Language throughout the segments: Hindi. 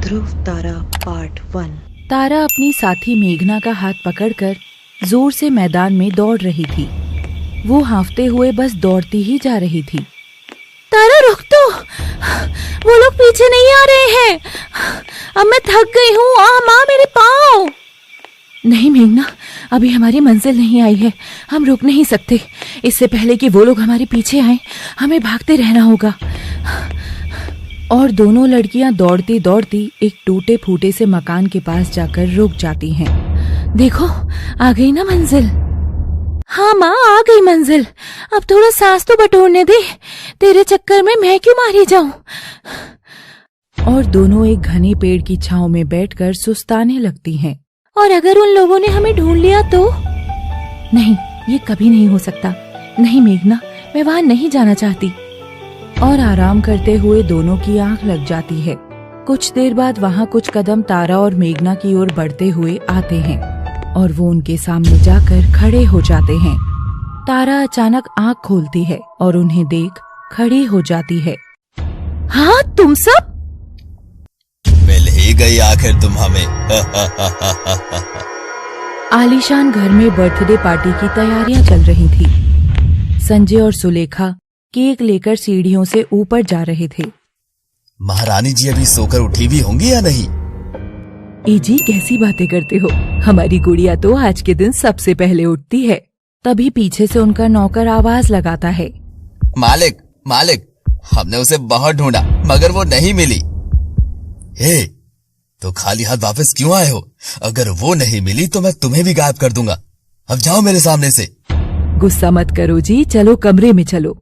ध्रुव तारा पार्ट 1। तारा अपनी साथी मेघना का हाथ पकड़कर जोर से मैदान में दौड़ रही थी। वो हांफते हुए बस दौड़ती ही जा रही थी। तारा रुक तो, वो लोग पीछे नहीं आ रहे हैं। अब मैं थक गई हूँ। माँ मेरे पाँव। नहीं मेघना, अभी हमारी मंजिल नहीं आई है। हम रुक नहीं सकते। इससे पहले कि वो लोग हमारे पीछे आए, हमें भागते रहना होगा। और दोनों लड़कियां दौड़ती दौड़ती एक टूटे फूटे से मकान के पास जाकर रुक जाती हैं। देखो, आ गई ना मंजिल। हाँ माँ, आ गई मंजिल। अब थोड़ा सांस तो बटोरने दे। तेरे चक्कर में मैं क्यों मारी जाऊं। और दोनों एक घने पेड़ की छांव में बैठकर सुस्ताने लगती हैं। और अगर उन लोगों ने हमें ढूंढ लिया तो? नहीं, ये कभी नहीं हो सकता। नहीं मेघना, मैं वहां नहीं जाना चाहती। और आराम करते हुए दोनों की आंख लग जाती है। कुछ देर बाद वहाँ कुछ कदम तारा और मेघना की ओर बढ़ते हुए आते हैं और वो उनके सामने जाकर खड़े हो जाते हैं। तारा अचानक आंख खोलती है और उन्हें देख खड़ी हो जाती है। हाँ, तुम सब? मिल ही गई आखिर तुम हमें। आलीशान घर में बर्थडे पार्टी की तैयारियां चल रही थी। संजय और सुलेखा केक लेकर सीढ़ियों से ऊपर जा रहे थे। महारानी जी अभी सोकर उठी भी होंगी या नहीं? ए जी, कैसी बातें करते हो। हमारी गुड़िया तो आज के दिन सबसे पहले उठती है। तभी पीछे से उनका नौकर आवाज लगाता है। मालिक, मालिक, हमने उसे बहुत ढूंढा मगर वो नहीं मिली। हे, तो खाली हाथ वापस क्यों आए हो? अगर वो नहीं मिली तो मैं तुम्हें भी गायब कर दूंगा। अब जाओ मेरे सामने से। गुस्सा मत करो जी, चलो कमरे में चलो।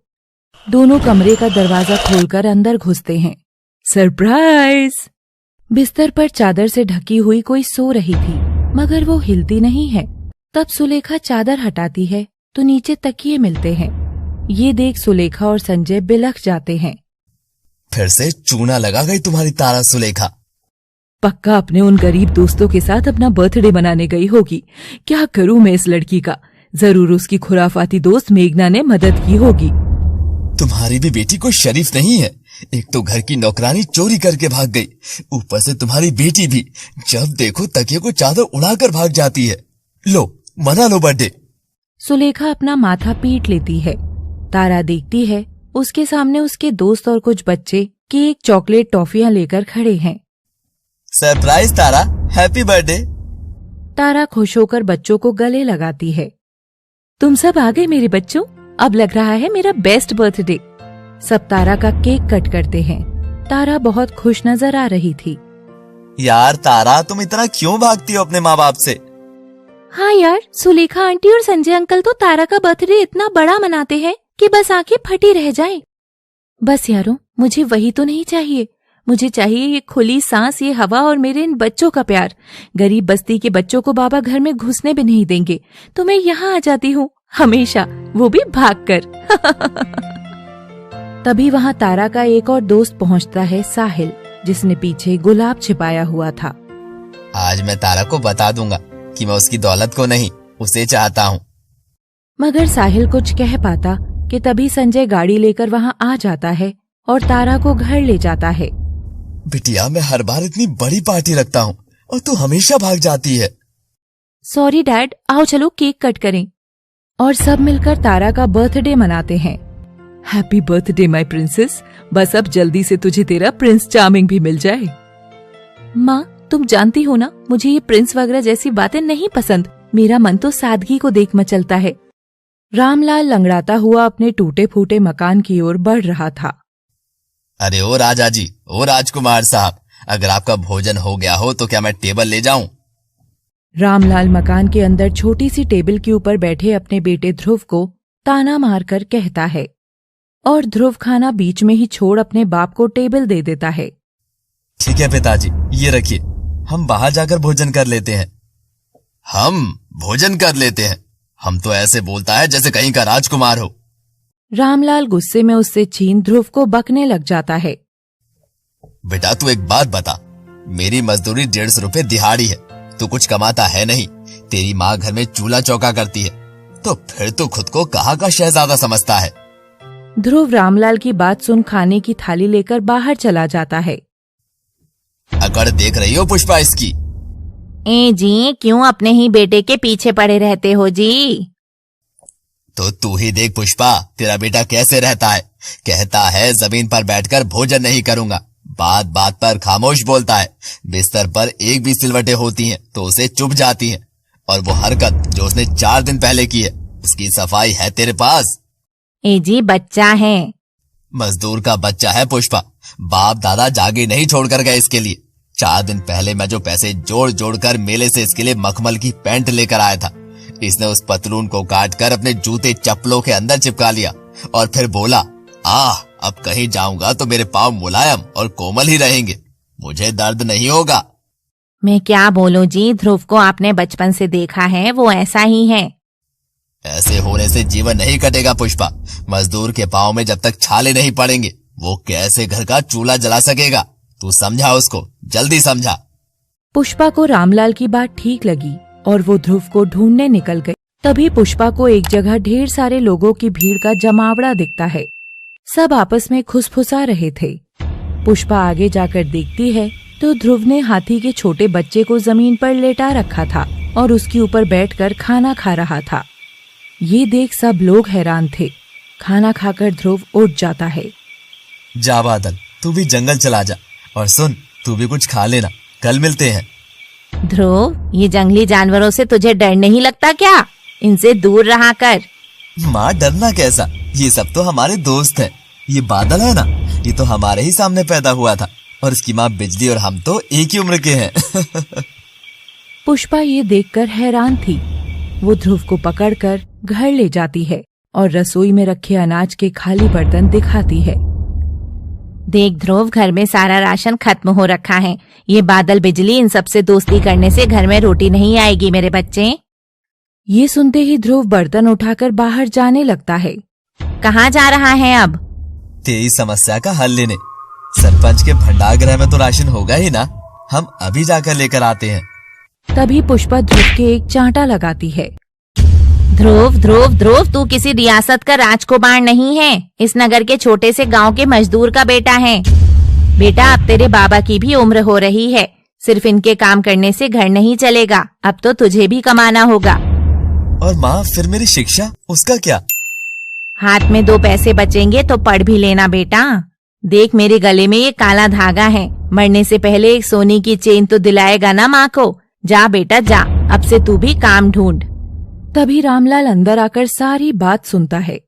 दोनों कमरे का दरवाजा खोलकर अंदर घुसते हैं। सरप्राइज! बिस्तर पर चादर से ढकी हुई कोई सो रही थी मगर वो हिलती नहीं है। तब सुलेखा चादर हटाती है तो नीचे तकिए मिलते हैं। ये देख सुलेखा और संजय बिलख जाते हैं। फिर से चूना लगा गई तुम्हारी तारा सुलेखा। पक्का अपने उन गरीब दोस्तों के साथ अपना बर्थडे मनाने गई होगी। क्या करूं मैं इस लड़की का। जरूर उसकी खुराफाती दोस्त मेघना ने मदद की होगी। तुम्हारी भी बेटी कोई शरीफ नहीं है। एक तो घर की नौकरानी चोरी करके भाग गई, ऊपर से तुम्हारी बेटी भी जब देखो तकिए को चादर उड़ाकर भाग जाती है। लो, मना लो बर्थडे। सुलेखा अपना माथा पीट लेती है। तारा देखती है उसके सामने उसके दोस्त और कुछ बच्चे केक, चॉकलेट, टॉफियां लेकर खड़े हैं। सरप्राइज तारा, हैप्पी बर्थडे। तारा खुश होकर बच्चों को गले लगाती है। तुम सब आ गए मेरे बच्चों। अब लग रहा है मेरा बेस्ट बर्थडे। सब तारा का केक कट करते हैं। तारा बहुत खुश नजर आ रही थी। यार तारा, तुम इतना क्यों भागती हो अपने माँ बाप से? हाँ यार, सुलेखा आंटी और संजय अंकल तो तारा का बर्थडे इतना बड़ा मनाते हैं कि बस आंखें फटी रह जाएं। बस यारों, मुझे वही तो नहीं चाहिए। मुझे चाहिए ये खुली सांस, ये हवा और मेरे इन बच्चों का प्यार। गरीब बस्ती के बच्चों को बाबा घर में घुसने भी नहीं देंगे तो मैं यहाँ आ जाती हूँ हमेशा, वो भी भागकर। तभी वहाँ तारा का एक और दोस्त पहुँचता है, साहिल, जिसने पीछे गुलाब छिपाया हुआ था। आज मैं तारा को बता दूंगा कि मैं उसकी दौलत को नहीं, उसे चाहता हूँ। मगर साहिल कुछ कह पाता कि तभी संजय गाड़ी लेकर वहाँ आ जाता है और तारा को घर ले जाता है। बिटिया, मैं हर बार इतनी बड़ी पार्टी रखता हूँ और तू हमेशा भाग जाती है। सॉरी डैड, आओ चलो केक कट करें। और सब मिलकर तारा का बर्थडे मनाते हैं। Happy birthday my princess. बस अब जल्दी से तुझे तेरा प्रिंस चार्मिंग भी मिल जाए। माँ, तुम जानती हो ना, मुझे ये प्रिंस वगैरह जैसी बातें नहीं पसंद। मेरा मन तो सादगी को देख मचलता है। रामलाल लंगड़ाता हुआ अपने टूटे फूटे मकान की ओर बढ़ रहा था। अरे ओ राजा जी, ओ राजकुमार साहब, अगर आपका भोजन हो गया हो तो क्या मैं टेबल ले जाऊं? रामलाल मकान के अंदर छोटी सी टेबल के ऊपर बैठे अपने बेटे ध्रुव को ताना मारकर कहता है और ध्रुव खाना बीच में ही छोड़ अपने बाप को टेबल दे देता है। ठीक है पिताजी, ये रखिए, हम बाहर जाकर भोजन कर लेते हैं। हम भोजन कर लेते हैं? हम तो ऐसे बोलता है जैसे कहीं का राजकुमार हो। रामलाल गुस्से में उससे छीन ध्रुव को बकने लग जाता है। बेटा तू एक बात बता, मेरी मजदूरी 150 रुपए दिहाड़ी है। तू कुछ कमाता है नहीं। तेरी माँ घर में चूल्हा चौका करती है, तो फिर तू खुद को कहाँ का शहजादा समझता है? ध्रुव रामलाल की बात सुन खाने की थाली लेकर बाहर चला जाता है। अकड़ देख रही हो पुष्पा इसकी? ए जी, क्यों अपने ही बेटे के पीछे पड़े रहते हो जी? तो तू ही देख पुष्पा, तेरा बेटा कैसे रहता है। कहता है जमीन पर बैठकर भोजन नहीं करूंगा, बात बात पर खामोश बोलता है। बिस्तर पर एक भी सिलवटें होती हैं तो उसे चुभ जाती हैं। और वो हरकत जो उसने 4 दिन पहले की है, उसकी सफाई है तेरे पास? ए जी, बच्चा है। मजदूर का बच्चा है पुष्पा, बाप दादा जागीर नहीं छोड़कर गए इसके लिए। 4 दिन पहले मैं जो पैसे जोड़ जोड़ कर मेले से इसके लिए मखमल की पैंट लेकर आया था, इसने उस पतलून को काट कर अपने जूते चप्पलों के अंदर चिपका लिया और फिर बोला, अब कहीं जाऊंगा तो मेरे पाँव मुलायम और कोमल ही रहेंगे, मुझे दर्द नहीं होगा। मैं क्या बोलूं जी, ध्रुव को आपने बचपन से देखा है, वो ऐसा ही है। ऐसे होने से जीवन नहीं कटेगा पुष्पा। मजदूर के पाँव में जब तक छाले नहीं पड़ेंगे वो कैसे घर का चूल्हा जला सकेगा? तू समझा उसको, जल्दी समझा। पुष्पा को रामलाल की बात ठीक लगी और वो ध्रुव को ढूंढने निकल गई। तभी पुष्पा को एक जगह ढेर सारे लोगों की भीड़ का जमावड़ा दिखता है। सब आपस में खुसफुसा रहे थे। पुष्पा आगे जाकर देखती है तो ध्रुव ने हाथी के छोटे बच्चे को जमीन पर लेटा रखा था और उसके ऊपर बैठकर खाना खा रहा था। ये देख सब लोग हैरान थे। खाना खाकर ध्रुव उठ जाता है। जा बादल, तू भी जंगल चला जा और सुन, तू भी कुछ खा लेना, कल मिलते हैं। ध्रुव, ये जंगली जानवरों से तुझे डर नहीं लगता क्या? इनसे दूर रहा कर। माँ, डरना कैसा, ये सब तो हमारे दोस्त हैं। ये बादल है ना, ये तो हमारे ही सामने पैदा हुआ था और इसकी माँ बिजली और हम तो एक ही उम्र के हैं। पुष्पा ये देखकर हैरान थी। वो ध्रुव को पकड़कर घर ले जाती है और रसोई में रखे अनाज के खाली बर्तन दिखाती है। देख ध्रुव, घर में सारा राशन खत्म हो रखा है। ये बादल बिजली, इन सब से दोस्ती करने से घर में रोटी नहीं आएगी मेरे बच्चे। ये सुनते ही ध्रुव बर्तन उठाकर बाहर जाने लगता है। कहाँ जा रहा है अब? तेरी समस्या का हल लेने। सरपंच के भंडार गृह में तो राशन होगा ही ना, हम अभी जाकर लेकर आते हैं। तभी पुष्पा ध्रुव के एक चांटा लगाती है। ध्रुव ध्रुव ध्रुव, तू किसी रियासत का राजकुमार नहीं है, इस नगर के छोटे से गांव के मजदूर का बेटा है। बेटा, अब तेरे बाबा की भी उम्र हो रही है, सिर्फ इनके काम करने से घर नहीं चलेगा, अब तो तुझे भी कमाना होगा। और माँ, फिर मेरी शिक्षा, उसका क्या? हाथ में 2 पैसे बचेंगे तो पढ़ भी लेना बेटा। देख, मेरे गले में ये काला धागा है, मरने से पहले एक सोने की चेन तो दिलाएगा ना माँ को। जा बेटा जा, अब से तू भी काम ढूंढ। तभी रामलाल अंदर आकर सारी बात सुनता है।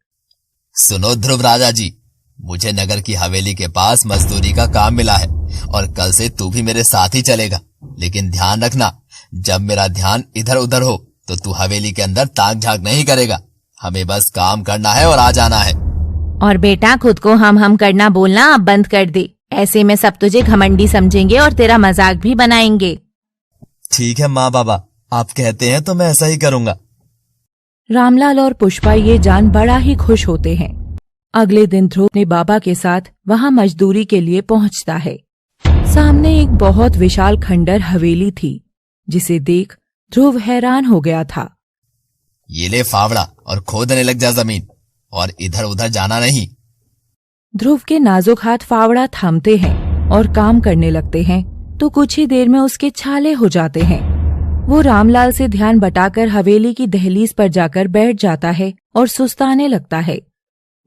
सुनो ध्रुव राजा जी, मुझे नगर की हवेली के पास मजदूरी का काम मिला है और कल से तू भी मेरे साथ ही चलेगा। लेकिन ध्यान रखना, जब मेरा ध्यान इधर उधर हो तो तू हवेली के अंदर ताक झाक नहीं करेगा। हमें बस काम करना है और आ जाना है। और बेटा, खुद को हम करना बोलना अब बंद कर दे, ऐसे में सब तुझे घमंडी समझेंगे और तेरा मजाक भी बनाएंगे। ठीक है माँ बाबा, आप कहते हैं तो मैं ऐसा ही करूँगा। रामलाल और पुष्पा ये जान बड़ा ही खुश होते हैं। अगले दिन ध्रुव अपने बाबा के साथ वहाँ मजदूरी के लिए पहुँचता है। सामने एक बहुत विशाल खंडर हवेली थी, जिसे देख ध्रुव हैरान हो गया था। ये ले फावड़ा और खोदने लग जा जमीन, और इधर उधर जाना नहीं। ध्रुव के नाजुक हाथ फावड़ा थामते हैं और काम करने लगते हैं तो कुछ ही देर में उसके छाले हो जाते हैं। वो रामलाल से ध्यान बटाकर हवेली की दहलीज पर जाकर बैठ जाता है और सुस्ताने लगता है।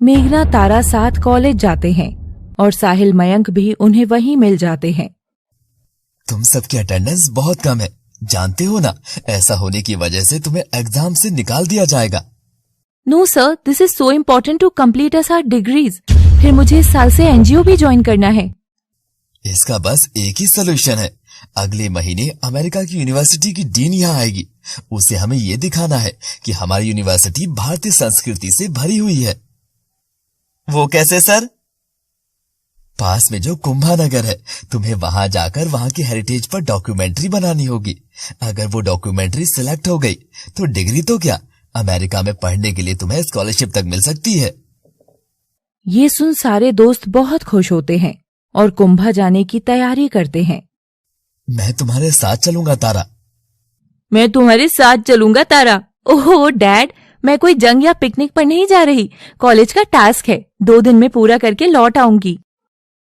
मेघना तारा साथ कॉलेज जाते हैं और साहिल मयंक भी उन्हें वहीं मिल जाते हैं। तुम सबकी अटेंडेंस बहुत कम है, जानते हो ना, ऐसा होने की वजह से तुम्हें एग्जाम से निकाल दिया जाएगा। No sir, this is so important to complete us our degrees. फिर मुझे इस साल से एनजीओ भी ज्वाइन करना है। इसका बस एक ही सोल्यूशन है। अगले महीने अमेरिका की यूनिवर्सिटी की डीन यहाँ आएगी। उसे हमें ये दिखाना है कि हमारी यूनिवर्सिटी भारतीय संस्कृति से भरी हुई है। वो कैसे सर? पास में जो कुंभानगर है, तुम्हें वहां जाकर वहां की हेरिटेज पर डॉक्यूमेंट्री बनानी होगी। अगर वो डॉक्यूमेंट्री सिलेक्ट हो गई तो डिग्री तो क्या, अमेरिका में पढ़ने के लिए तुम्हें स्कॉलरशिप तक मिल सकती है। ये सुन सारे दोस्त बहुत खुश होते हैं और कुंभा जाने की तैयारी करते हैं। मैं तुम्हारे साथ चलूंगा तारा। मैं तुम्हारे साथ चलूंगा तारा। ओहो डैड, मैं कोई जंग या पिकनिक पर नहीं जा रही, कॉलेज का टास्क है, 2 दिन में पूरा करके लौट आऊंगी।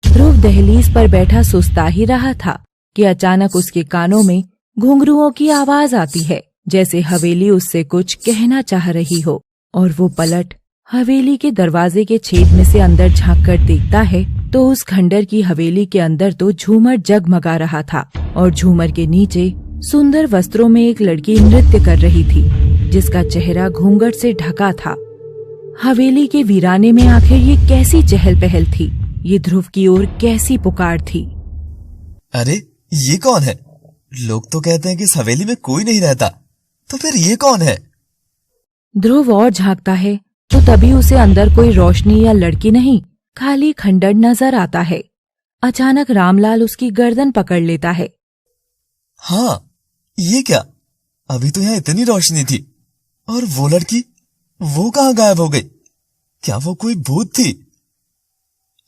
ध्रुव दहलीज पर बैठा सुस्ता ही रहा था। कि अचानक उसके कानों में घुंघरुओं की आवाज आती है, जैसे हवेली उससे कुछ कहना चाह रही हो। और वो पलट हवेली के दरवाजे के छेद में से अंदर झांक कर देखता है तो उस खंडर की हवेली के अंदर तो झूमर जगमगा रहा था और झूमर के नीचे सुंदर वस्त्रों में एक लड़की नृत्य कर रही थी, जिसका चेहरा घूंघट से ढका था। हवेली के वीराने में आखिर ये कैसी चहल पहल थी, ये ध्रुव की ओर कैसी पुकार थी। अरे ये कौन है? लोग तो कहते हैं कि इस हवेली में कोई नहीं रहता, तो फिर ये कौन है? ध्रुव और झांकता है तो तभी उसे अंदर कोई रोशनी या लड़की नहीं, खाली खंडर नजर आता है। अचानक रामलाल उसकी गर्दन पकड़ लेता है। हाँ, ये क्या? अभी तो यहाँ इतनी रोशनी थी, और वो लड़की, वो कहाँ गायब हो गई? क्या वो कोई भूत थी?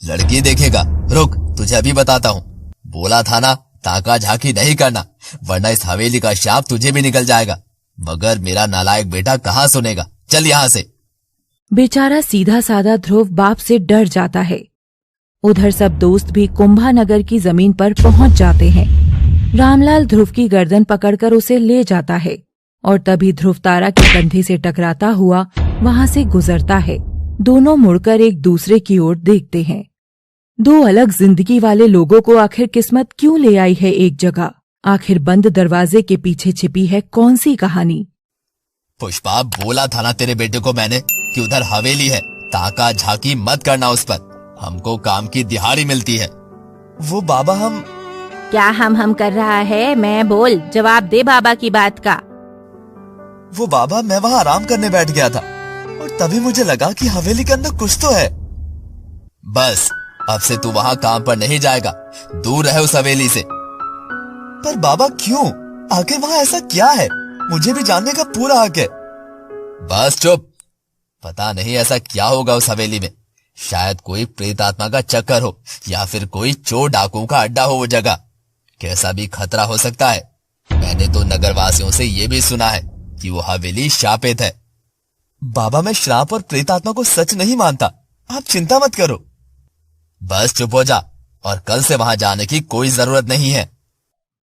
लड़की देखेगा, रुक, तुझे अभी बताता हूँ। बोला था ना, ताका झांकी नहीं करना, वरना इस हवेली का शाप तुझे भी निकल जाएगा। मगर मेरा नालायक बेटा कहाँ सुनेगा, चल यहाँ से। बेचारा सीधा साधा ध्रुव बाप से डर जाता है। उधर सब दोस्त भी कुंभानगर की जमीन पर पहुंच जाते हैं। रामलाल ध्रुव की गर्दन पकड़कर उसे ले जाता है और तभी ध्रुव तारा के कंधे से टकराता हुआ वहां से गुजरता है। दोनों मुड़कर एक दूसरे की ओर देखते हैं। दो अलग जिंदगी वाले लोगों को आखिर किस्मत क्यों ले आई है एक जगह? आखिर बंद दरवाजे के पीछे छिपी है कौन सी कहानी? पुष्पा, बोला था ना तेरे बेटे को मैंने कि उधर हवेली है, ताका झांकी मत करना उस पर, हमको काम की दिहाड़ी मिलती है। वो बाबा हम क्या हम कर रहा है? मैं बोल, जवाब दे बाबा की बात का। वो बाबा, मैं वहाँ आराम करने बैठ गया था और तभी मुझे लगा कि हवेली के अंदर कुछ तो है। बस अब से तू वहाँ काम पर नहीं जाएगा, दूर रहे उस हवेली से। पर बाबा क्यों? आखिर वहाँ ऐसा क्या है? मुझे भी जानने का पूरा हक है। बस चुप, पता नहीं ऐसा क्या होगा उस हवेली में। शायद कोई प्रेत आत्मा का चक्कर हो या फिर कोई चोर डाकुओं का अड्डा हो वो जगह। कैसा भी खतरा हो सकता है। मैंने तो नगरवासियों से ये भी सुना है कि वो हवेली शापित है। बाबा, मैं श्राप और प्रेत आत्मा को सच नहीं मानता, आप चिंता मत करो। बस चुप हो जा, और कल से वहां जाने की कोई जरूरत नहीं है।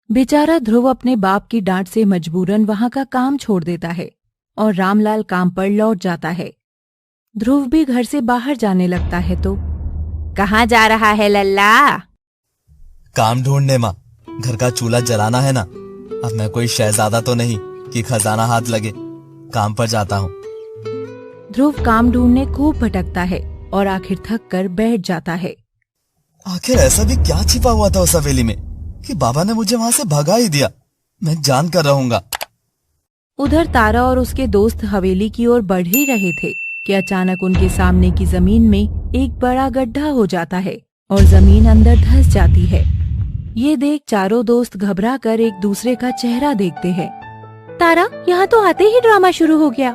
बेचारा ध्रुव अपने बाप की डांट से मजबूरन वहां का काम छोड़ देता है और रामलाल काम पर लौट जाता है। ध्रुव भी घर से बाहर जाने लगता है तो कहाँ जा रहा है लल्ला? काम ढूंढने माँ, घर का चूल्हा जलाना है ना। अब मैं कोई शहजादा तो नहीं कि खजाना हाथ लगे। काम पर जाता हूँ। ध्रुव काम ढूंढने खूब भटकता है और आखिर थक कर बैठ जाता है। आखिर ऐसा भी क्या छिपा हुआ था उस हवेली में कि बाबा ने मुझे वहाँ से भगा ही दिया? मैं जान कर रहूंगा। उधर तारा और उसके दोस्त हवेली की ओर बढ़ ही रहे थे कि अचानक उनके सामने की जमीन में एक बड़ा गड्ढा हो जाता है और जमीन अंदर धंस जाती है। ये देख चारों दोस्त घबरा कर एक दूसरे का चेहरा देखते हैं। तारा, यहाँ तो आते ही ड्रामा शुरू हो गया।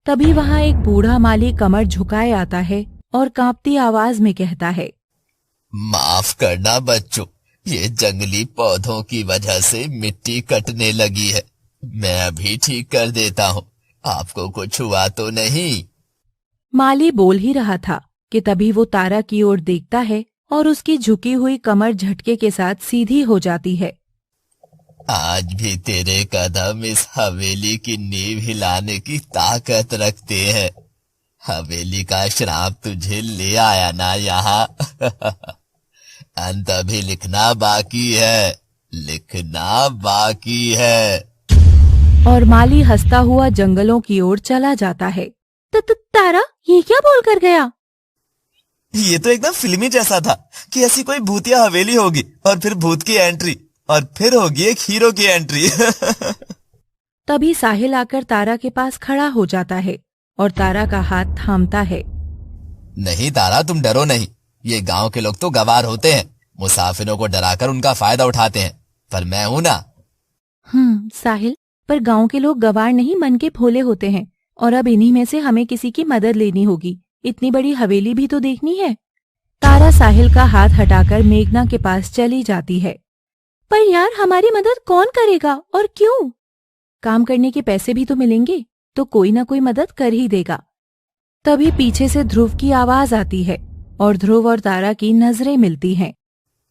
तभी वहाँ एक बूढ़ा माली कमर झुकाए आता है और कांपती आवाज में कहता है, माफ करना बच्चों, ये जंगली पौधों की वजह से मिट्टी कटने लगी है। मैं अभी ठीक कर देता हूँ, आपको कुछ हुआ तो नहीं? माली बोल ही रहा था कि तभी वो तारा की ओर देखता है और उसकी झुकी हुई कमर झटके के साथ सीधी हो जाती है। आज भी तेरे कदम इस हवेली की नींव हिलाने की ताकत रखते हैं। हवेली का श्राप तुझे ले आया ना यहाँ। अंत अभी लिखना बाकी है, लिखना बाकी है। और माली हंसता हुआ जंगलों की ओर चला जाता है। तारा, ये क्या बोल कर गया? ये तो एकदम फिल्मी जैसा था कि ऐसी कोई भूतिया हवेली होगी और फिर भूत की एंट्री और फिर होगी एक हीरो की एंट्री। तभी साहिल आकर तारा के पास खड़ा हो जाता है और तारा का हाथ थामता है। नहीं तारा, तुम डरो नहीं। ये गांव के लोग तो गवार होते हैं, मुसाफिरों को डराकर उनका फायदा उठाते हैं, पर मैं हूं ना। साहिल, पर गांव के लोग गवार नहीं, मन के भोले होते हैं और अब इन्हीं में से हमें किसी की मदद लेनी होगी। इतनी बड़ी हवेली भी तो देखनी है। तारा साहिल का हाथ हटाकर मेघना के पास चली जाती है। पर यार, हमारी मदद कौन करेगा और क्यों? काम करने के पैसे भी तो मिलेंगे, तो कोई ना कोई मदद कर ही देगा। तभी पीछे से ध्रुव की आवाज आती है और ध्रुव और तारा की नजरें मिलती हैं।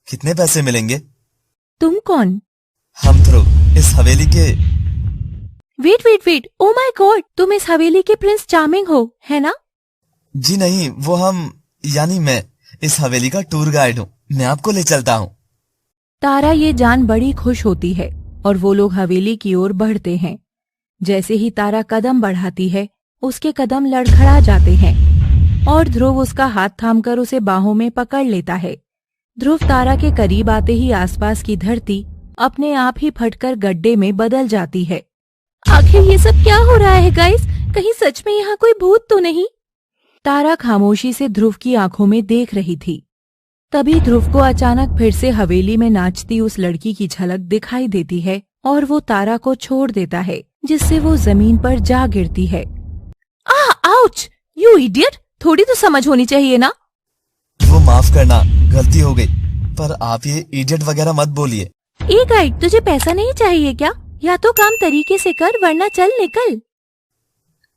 कितने पैसे मिलेंगे? तुम कौन? हम ध्रुव इस हवेली के। Wait wait wait, oh my God, तुम इस हवेली के प्रिंस चार्मिंग हो, है ना? जी नहीं, वो हम यानी मैं इस हवेली का टूर गाइड हूँ। मैं आपको ले चलता हूँ। तारा ये जान बड़ी खुश होती है और वो लोग हवेली की ओर बढ़ते हैं। जैसे ही तारा कदम बढ़ाती है, उसके कदम लड़खड़ा जाते हैं और ध्रुव उसका हाथ थामकर उसे बाहों में पकड़ लेता है। ध्रुव तारा के करीब आते ही आसपास की धरती अपने आप ही फटकर गड्ढे में बदल जाती है। आखिर ये सब क्या हो रहा है गाइस? कहीं सच में यहाँ कोई भूत तो नहीं? तारा खामोशी से ध्रुव की आंखों में देख रही थी। तभी ध्रुव को अचानक फिर से हवेली में नाचती उस लड़की की झलक दिखाई देती है और वो तारा को छोड़ देता है, जिससे वो जमीन पर जा गिरती है। आउच! You idiot! थोड़ी तो समझ होनी चाहिए ना। वो माफ करना, गलती हो गई। पर आप ये इडियट वगैरह मत बोलिए। ए गाइड, तुझे पैसा नहीं चाहिए क्या? या तो काम तरीके से कर वरना चल निकल।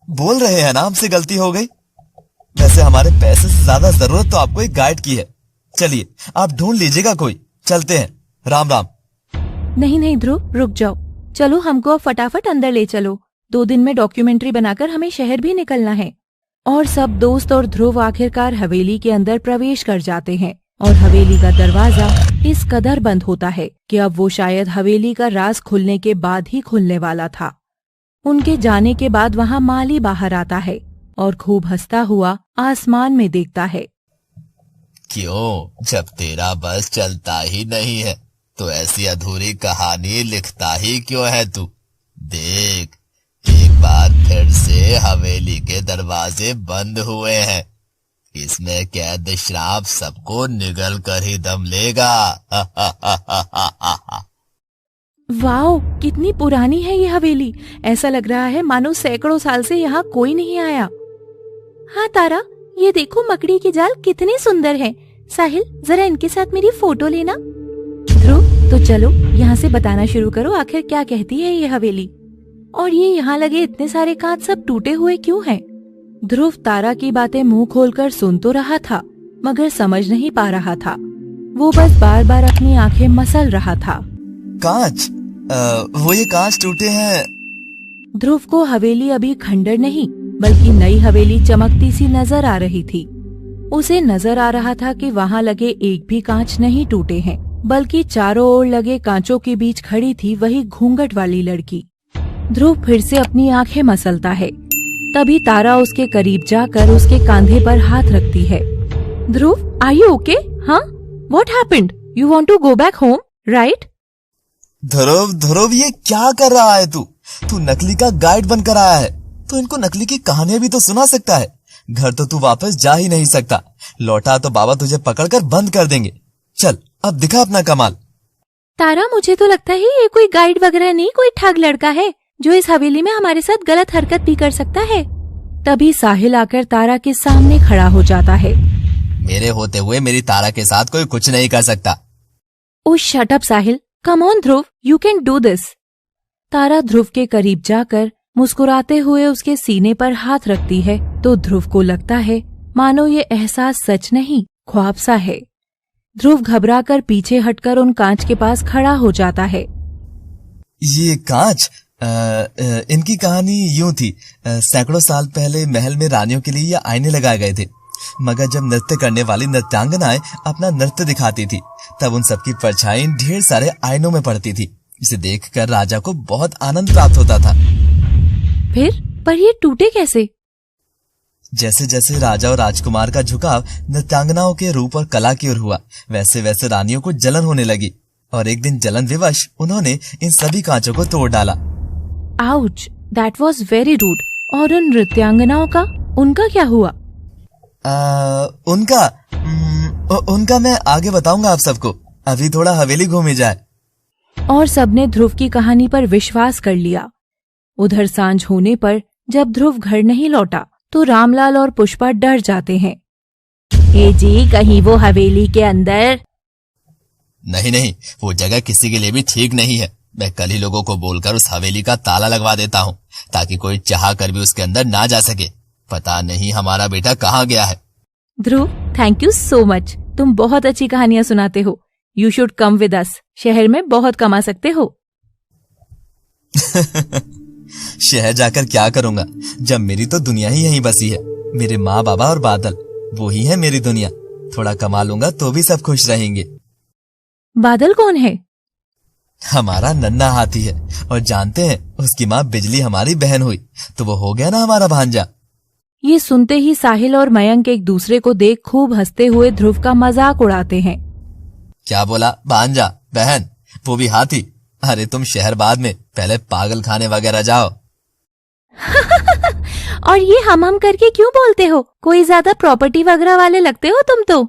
बोल रहे हैं ना हमसे गलती हो गई। वैसे हमारे पैसे से ज्यादा जरूरत तो आपको एक गाइड की है। चलिए आप ढूंढ लीजिएगा कोई। चलते हैं। राम राम। नहीं नहीं ध्रुव, रुक जाओ। चलो हमको अब फटाफट अंदर ले चलो। 2 दिन में डॉक्यूमेंट्री बनाकर हमें शहर भी निकलना है। और सब दोस्त और ध्रुव आखिरकार हवेली के अंदर प्रवेश कर जाते हैं और हवेली का दरवाजा इस कदर बंद होता है कि अब वो शायद हवेली का राज खुलने के बाद ही खुलने वाला था। उनके जाने के बाद वहाँ माली बाहर आता है और खूब हंसता हुआ आसमान में देखता है। क्यों, जब तेरा बस चलता ही नहीं है तो ऐसी अधूरी कहानी लिखता ही क्यों है तू? देख, एक बार फिर से हवेली के दरवाजे बंद हुए हैं। इसमें कैद श्राप सबको निगल कर ही दम लेगा। वाओ, कितनी पुरानी है ये हवेली। ऐसा लग रहा है मानो सैकड़ों साल से यहाँ कोई नहीं आया। हाँ तारा, ये देखो मकड़ी की जाल कितनी सुंदर है। साहिल, जरा इनके साथ मेरी फोटो लेना। ध्रुव, तो चलो यहाँ से बताना शुरू करो, आखिर क्या कहती है ये हवेली। और ये यहाँ लगे इतने सारे कांच सब टूटे हुए क्यों हैं? ध्रुव तारा की बातें मुंह खोलकर सुन तो रहा था, मगर समझ नहीं पा रहा था। वो बस बार बार अपनी आंखें मसल रहा था। कांच? वो ये कांच टूटे हैं। ध्रुव को हवेली अभी खंडर नहीं बल्कि नई हवेली चमकती सी नजर आ रही थी। उसे नजर आ रहा था कि वहाँ लगे एक भी कांच नहीं टूटे हैं, बल्कि चारों ओर लगे कांचों के बीच खड़ी थी वही घूंघट वाली लड़की। ध्रुव फिर से अपनी आंखें मसलता है। तभी तारा उसके करीब जाकर उसके कंधे पर हाथ रखती है। Dhruv, are you okay? हाँ, what happened? You want to go back home, right? Dhruv Dhruv, ये क्या कर रहा है तू? तू नकली का गाइड बनकर आया है तो इनको नकली की कहानियां भी तो सुना सकता है। घर तो तू वापस जा ही नहीं सकता। लौटा तो बाबा तुझे पकड़कर बंद कर देंगे। चल अब दिखा अपना कमाल। तारा, मुझे तो लगता है ये कोई गाइड वगैरह नहीं, कोई ठग लड़का है जो इस हवेली में हमारे साथ गलत हरकत भी कर सकता है। तभी साहिल आकर तारा के सामने खड़ा हो जाता है। मेरे होते हुए मेरी तारा के साथ कोई कुछ नहीं कर सकता। Oh shut up Sahil, come on Dhruv, you can do this. Tara Dhruv के करीब जाकर मुस्कुराते हुए उसके सीने पर हाथ रखती है तो ध्रुव को लगता है मानो ये एहसास सच नहीं ख्वाब सा है। ध्रुव घबराकर पीछे हटकर उन कांच के पास खड़ा हो जाता है। ये कांच? इनकी कहानी यूं थी। सैकड़ों साल पहले महल में रानियों के लिए ये आईने लगाए गए थे, मगर जब नृत्य करने वाली नृत्यांगनाएं अपना नृत्य दिखाती थी तब उन सबकी परछाई ढेर सारे आईनों में पड़ती थी, जिसे देखकर राजा को बहुत आनंद प्राप्त होता था। फिर पर ये टूटे कैसे? जैसे जैसे राजा और राजकुमार का झुकाव नृत्यांगनाओं के रूप और कला की ओर हुआ, वैसे वैसे रानियों को जलन होने लगी और एक दिन जलन विवश उन्होंने इन सभी कांचों को तोड़ डाला। Ouch, that was very rude. और उन नृत्यांगनाओं का, उनका क्या हुआ? उनका मैं आगे बताऊंगा आप सबको। अभी थोड़ा हवेली घूमी जाए। और सबने ध्रुव की कहानी पर विश्वास कर लिया। उधर सांझ होने पर जब ध्रुव घर नहीं लौटा तो रामलाल और पुष्पा डर जाते हैं। ए जी, कहीं वो हवेली के अंदर? नहीं नहीं, वो जगह किसी के लिए भी ठीक नहीं है। मैं कल ही लोगों को बोलकर उस हवेली का ताला लगवा देता हूँ ताकि कोई चाह कर भी उसके अंदर ना जा सके। पता नहीं हमारा बेटा कहाँ गया है। ध्रुव, थैंक यू सो मच। तुम बहुत अच्छी कहानियां सुनाते हो। You should come with us. शहर में बहुत कमा सकते हो। शहर जाकर क्या करूंगा जब मेरी तो दुनिया ही यहीं बसी है। मेरे माँ बाबा और बादल, वो ही है मेरी दुनिया। थोड़ा कमा लूंगा तो भी सब खुश रहेंगे। बादल कौन है? हमारा नन्हा हाथी है, और जानते हैं उसकी माँ बिजली हमारी बहन हुई तो वो हो गया ना हमारा भांजा। ये सुनते ही साहिल और मयंक एक दूसरे को देख खूब हंसते हुए ध्रुव का मजाक उड़ाते हैं। क्या बोला? भांजा, बहन, वो भी हाथी? अरे तुम शहर बाद में, पहले पागल खाने वगैरह जाओ। और ये हम करके क्यों बोलते हो? कोई ज्यादा प्रॉपर्टी वगैरह वाले लगते हो तुम तो।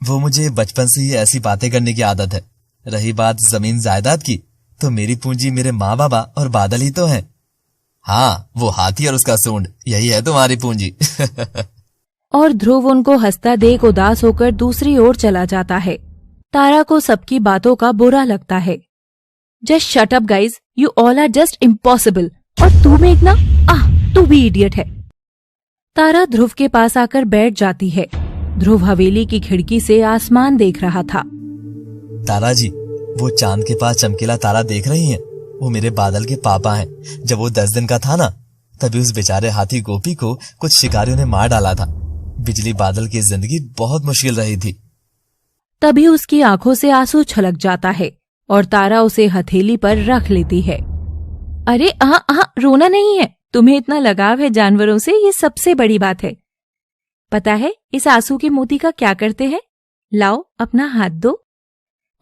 वो मुझे बचपन से ही ऐसी बातें करने की आदत है। रही बात जमीन जायदाद की, तो मेरी पूंजी मेरे माँ बाबा और बादल ही तो हैं। हाँ, वो हाथी और उसका सूंड, यही है तुम्हारी पूंजी। और ध्रुव उनको हंसता देख उदास होकर दूसरी ओर चला जाता है। तारा को सबकी बातों का बुरा लगता है। Just shut up guys, you all are just impossible. और तू मेघना, तू भी इडियट है। तारा ध्रुव के पास आकर बैठ जाती है। ध्रुव हवेली की खिड़की से आसमान देख रहा था। तारा जी, वो चांद के पास चमकीला तारा देख रही हैं? वो मेरे बादल के पापा हैं। जब वो 10 दिन का था ना, तभी उस बेचारे हाथी गोपी को कुछ शिकारियों ने मार डाला था। बिजली बादल की जिंदगी बहुत मुश्किल रही थी। तभी उसकी आंखों से आंसू छलक जाता है और तारा उसे हथेली पर रख लेती है। अरे रोना नहीं है। तुम्हें इतना लगाव है जानवरों से, ये सबसे बड़ी बात है। पता है इस आंसू के मोती का क्या करते हैं? लाओ अपना हाथ दो।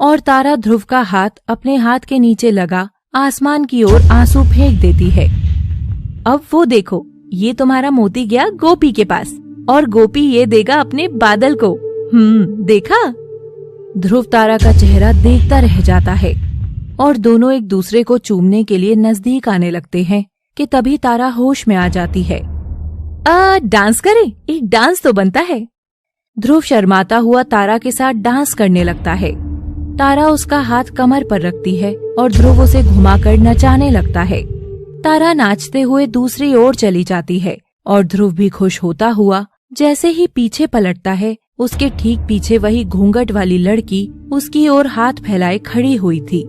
और तारा ध्रुव का हाथ अपने हाथ के नीचे लगा आसमान की ओर आंसू फेंक देती है। अब वो देखो, ये तुम्हारा मोती गया गोपी के पास और गोपी ये देगा अपने बादल को। देखा? ध्रुव तारा का चेहरा देखता रह जाता है और दोनों एक दूसरे को चूमने के लिए नजदीक आने लगते हैं कि तभी तारा होश में आ जाती है। डांस करें? एक डांस तो बनता है। ध्रुव शर्माता हुआ तारा के साथ डांस करने लगता है। तारा उसका हाथ कमर पर रखती है और ध्रुव उसे घुमाकर नचाने लगता है। तारा नाचते हुए दूसरी ओर चली जाती है और ध्रुव भी खुश होता हुआ जैसे ही पीछे पलटता है, उसके ठीक पीछे वही घूंघट वाली लड़की उसकी ओर हाथ फैलाए खड़ी हुई थी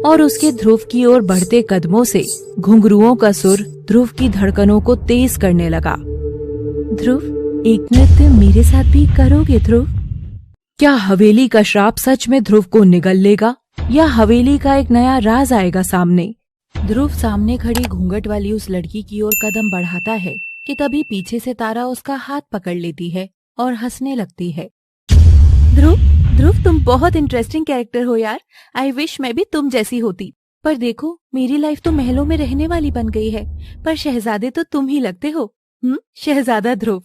और उसके ध्रुव की ओर बढ़ते कदमों से घुंघरुओं का सुर ध्रुव की धड़कनों को तेज करने लगा। ध्रुव, एक नृत्य मेरे साथ भी करोगे ध्रुव? क्या हवेली का श्राप सच में ध्रुव को निगल लेगा या हवेली का एक नया राज आएगा सामने? ध्रुव सामने खड़ी घूंघट वाली उस लड़की की ओर कदम बढ़ाता है कि तभी पीछे से तारा उसका हाथ पकड़ लेती है और हंसने लगती है। ध्रुव तुम बहुत इंटरेस्टिंग कैरेक्टर हो यार। आई विश मैं भी तुम जैसी होती। पर देखो, मेरी लाइफ तो महलों में रहने वाली बन गई है, पर शहजादे तो तुम ही लगते हो। शहजादा ध्रुव।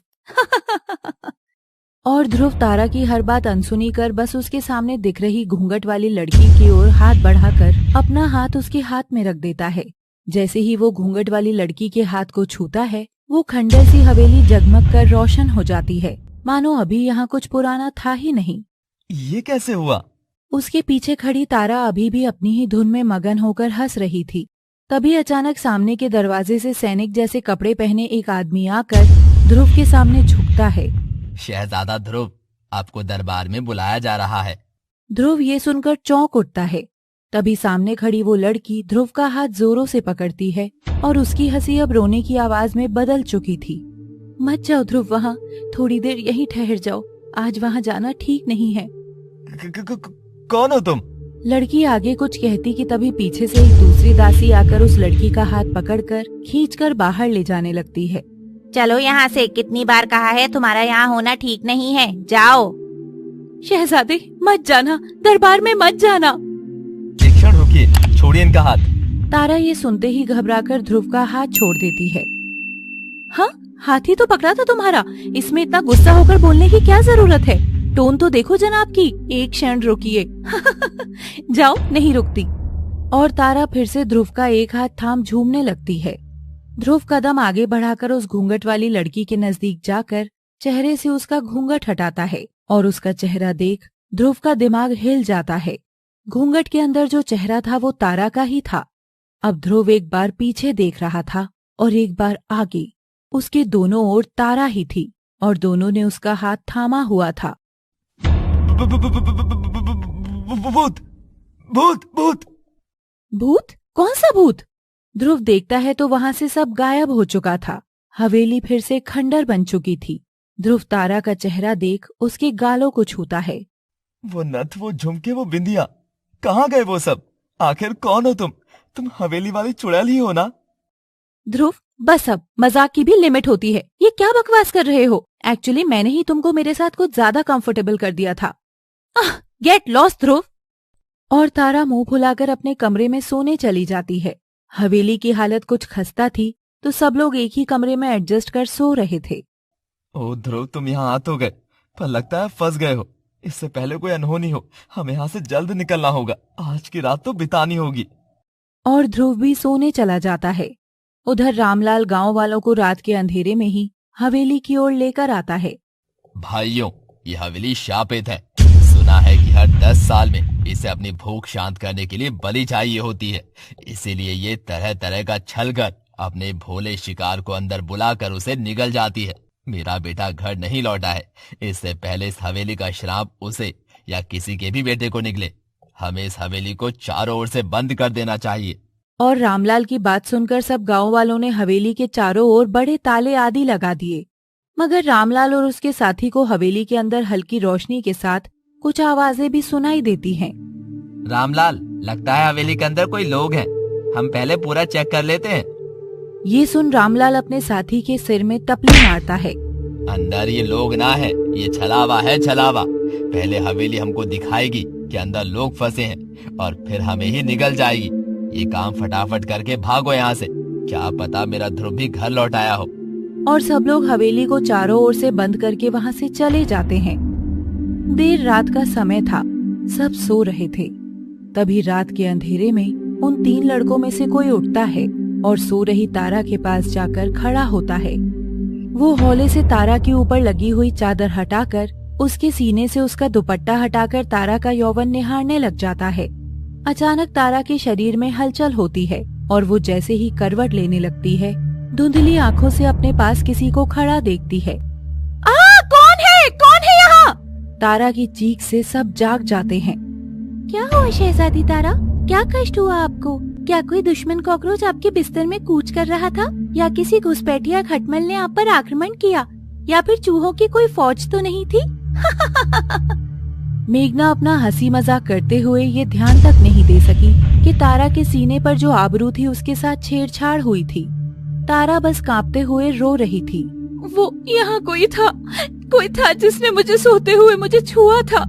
और ध्रुव तारा की हर बात अनसुनी कर बस उसके सामने दिख रही घूंघट वाली लड़की की ओर हाथ बढ़ाकर अपना हाथ उसके हाथ में रख देता है। जैसे ही वो घूंघट वाली लड़की के हाथ को छूता है, वो खंडर सी हवेली जगमग कर रोशन हो जाती है, मानो अभी यहाँ कुछ पुराना था ही नहीं। ये कैसे हुआ? उसके पीछे खड़ी तारा अभी भी अपनी ही धुन में मगन होकर हंस रही थी। तभी अचानक सामने के दरवाजे से सैनिक जैसे कपड़े पहने एक आदमी आकर ध्रुव के सामने झुकता है। शहजादा ध्रुव, आपको दरबार में बुलाया जा रहा है। ध्रुव ये सुनकर चौंक उठता है। तभी सामने खड़ी वो लड़की ध्रुव का हाथ जोरों से पकड़ती है और उसकी हंसी अब रोने की आवाज में बदल चुकी थी। मत जाओ ध्रुव वहाँ, थोड़ी देर यहीं ठहर जाओ, आज वहाँ जाना ठीक नहीं है। कौन हो तुम? लड़की आगे कुछ कहती कि तभी पीछे से एक दूसरी दासी आकर उस लड़की का हाथ पकड़कर खींचकर बाहर ले जाने लगती है। चलो यहाँ से, कितनी बार कहा है तुम्हारा यहाँ होना ठीक नहीं है, जाओ। शहजादे मत जाना, दरबार में मत जाना। एक क्षण रुकिए, छोड़िए इनका हाथ। तारा ये सुनते ही घबराकर ध्रुव का हाथ छोड़ देती है। हाँ, हाथी तो पकड़ा था तुम्हारा, इसमें इतना गुस्सा होकर बोलने की क्या जरूरत है? टोन तो देखो जनाब की, एक क्षण रुकिए। जाओ, नहीं रुकती। और तारा फिर से ध्रुव का एक हाथ थाम झूमने लगती है। ध्रुव कदम आगे बढ़ाकर उस घूंघट वाली लड़की के नजदीक जाकर चेहरे से उसका घूंघट हटाता है और उसका चेहरा देख ध्रुव का दिमाग हिल जाता है। घूंघट के अंदर जो चेहरा था वो तारा का ही था। अब ध्रुव एक बार पीछे देख रहा था और एक बार आगे। उसके दोनों ओर तारा ही थी और दोनों ने उसका हाथ थामा हुआ था। भूत भूत भूत। भूत? कौन सा भूत? ध्रुव देखता है तो वहां से सब गायब हो चुका था। हवेली फिर से खंडर बन चुकी थी। ध्रुव तारा का चेहरा देख उसके गालों को छूता है। वो नथ, वो झुमके, वो बिंदिया, कहाँ गए वो सब? आखिर कौन हो तुम हवेली वाली चुड़ैल ही हो ना? ध्रुव बस, अब मजाक की भी लिमिट होती है। ये क्या बकवास कर रहे हो? एक्चुअली मैंने ही तुमको मेरे साथ कुछ ज्यादा कंफर्टेबल कर दिया था। गेट लॉस्ट ध्रुव। और तारा मुंह फुलाकर अपने कमरे में सोने चली जाती है। हवेली की हालत कुछ खस्ता थी तो सब लोग एक ही कमरे में एडजस्ट कर सो रहे थे। ओ ध्रुव, तुम यहाँ आ तो गए, पर लगता है फंस गए हो। इससे पहले कोई अनहोनी हो, हमें यहाँ से जल्द निकलना होगा। आज की रात तो बितानी होगी। और ध्रुव भी सोने चला जाता है। उधर रामलाल गांव वालों को रात के अंधेरे में ही हवेली की ओर लेकर आता है। भाइयों, ये हवेली शापित है। सुना है कि हर 10 साल में इसे अपनी भूख शांत करने के लिए बलि चाहिए होती है। इसीलिए ये तरह तरह का छल कर अपने भोले शिकार को अंदर बुलाकर उसे निगल जाती है। मेरा बेटा घर नहीं लौटा है। इससे पहले इस हवेली का श्राप उसे या किसी के भी बेटे को निकले। हमें इस हवेली को चारों ओर से बंद कर देना चाहिए। और रामलाल की बात सुनकर सब गांव वालों ने हवेली के चारों ओर बड़े ताले आदि लगा दिए। मगर रामलाल और उसके साथी को हवेली के अंदर हल्की रोशनी के साथ कुछ आवाजें भी सुनाई देती हैं। रामलाल, लगता है हवेली के अंदर कोई लोग हैं। हम पहले पूरा चेक कर लेते हैं। ये सुन रामलाल अपने साथी के सिर में टपली मारता है। अंदर ये लोग ना है, ये छलावा है, छलावा। पहले हवेली हमको दिखाएगी कि अंदर लोग फंसे हैं और फिर हमें ही निगल जाएगी। ये काम फटाफट करके भागो यहाँ से। क्या पता मेरा ध्रुव भी घर लौट आया हो। और सब लोग हवेली को चारों ओर से बंद करके वहाँ से चले जाते हैं। देर रात का समय था, सब सो रहे थे। तभी रात के अंधेरे में उन 3 लड़कों में से कोई उठता है और सो रही तारा के पास जाकर खड़ा होता है। वो हौले से तारा के ऊपर लगी हुई चादर हटाकर उसके सीने से उसका दुपट्टा हटाकर तारा का यौवन निहारने लग जाता है। अचानक तारा के शरीर में हलचल होती है और वो जैसे ही करवट लेने लगती है, धुंधली आंखों से अपने पास किसी को खड़ा देखती है। कौन है यहाँ? तारा की चीख से सब जाग जाते हैं। क्या हुआ शहजादी तारा? क्या कष्ट हुआ आपको? क्या कोई दुश्मन कॉकरोच आपके बिस्तर में कूच कर रहा था, या किसी घुसपैठिया खटमल ने आप पर आक्रमण किया, या फिर चूहों की कोई फौज तो नहीं थी? मेघना अपना हंसी मजाक करते हुए ये ध्यान तक नहीं दे सकी कि तारा के सीने पर जो आबरू थी उसके साथ छेड़छाड़ हुई थी। तारा बस कांपते हुए रो रही थी। वो यहाँ कोई था जिसने मुझे सोते हुए मुझे छुआ था।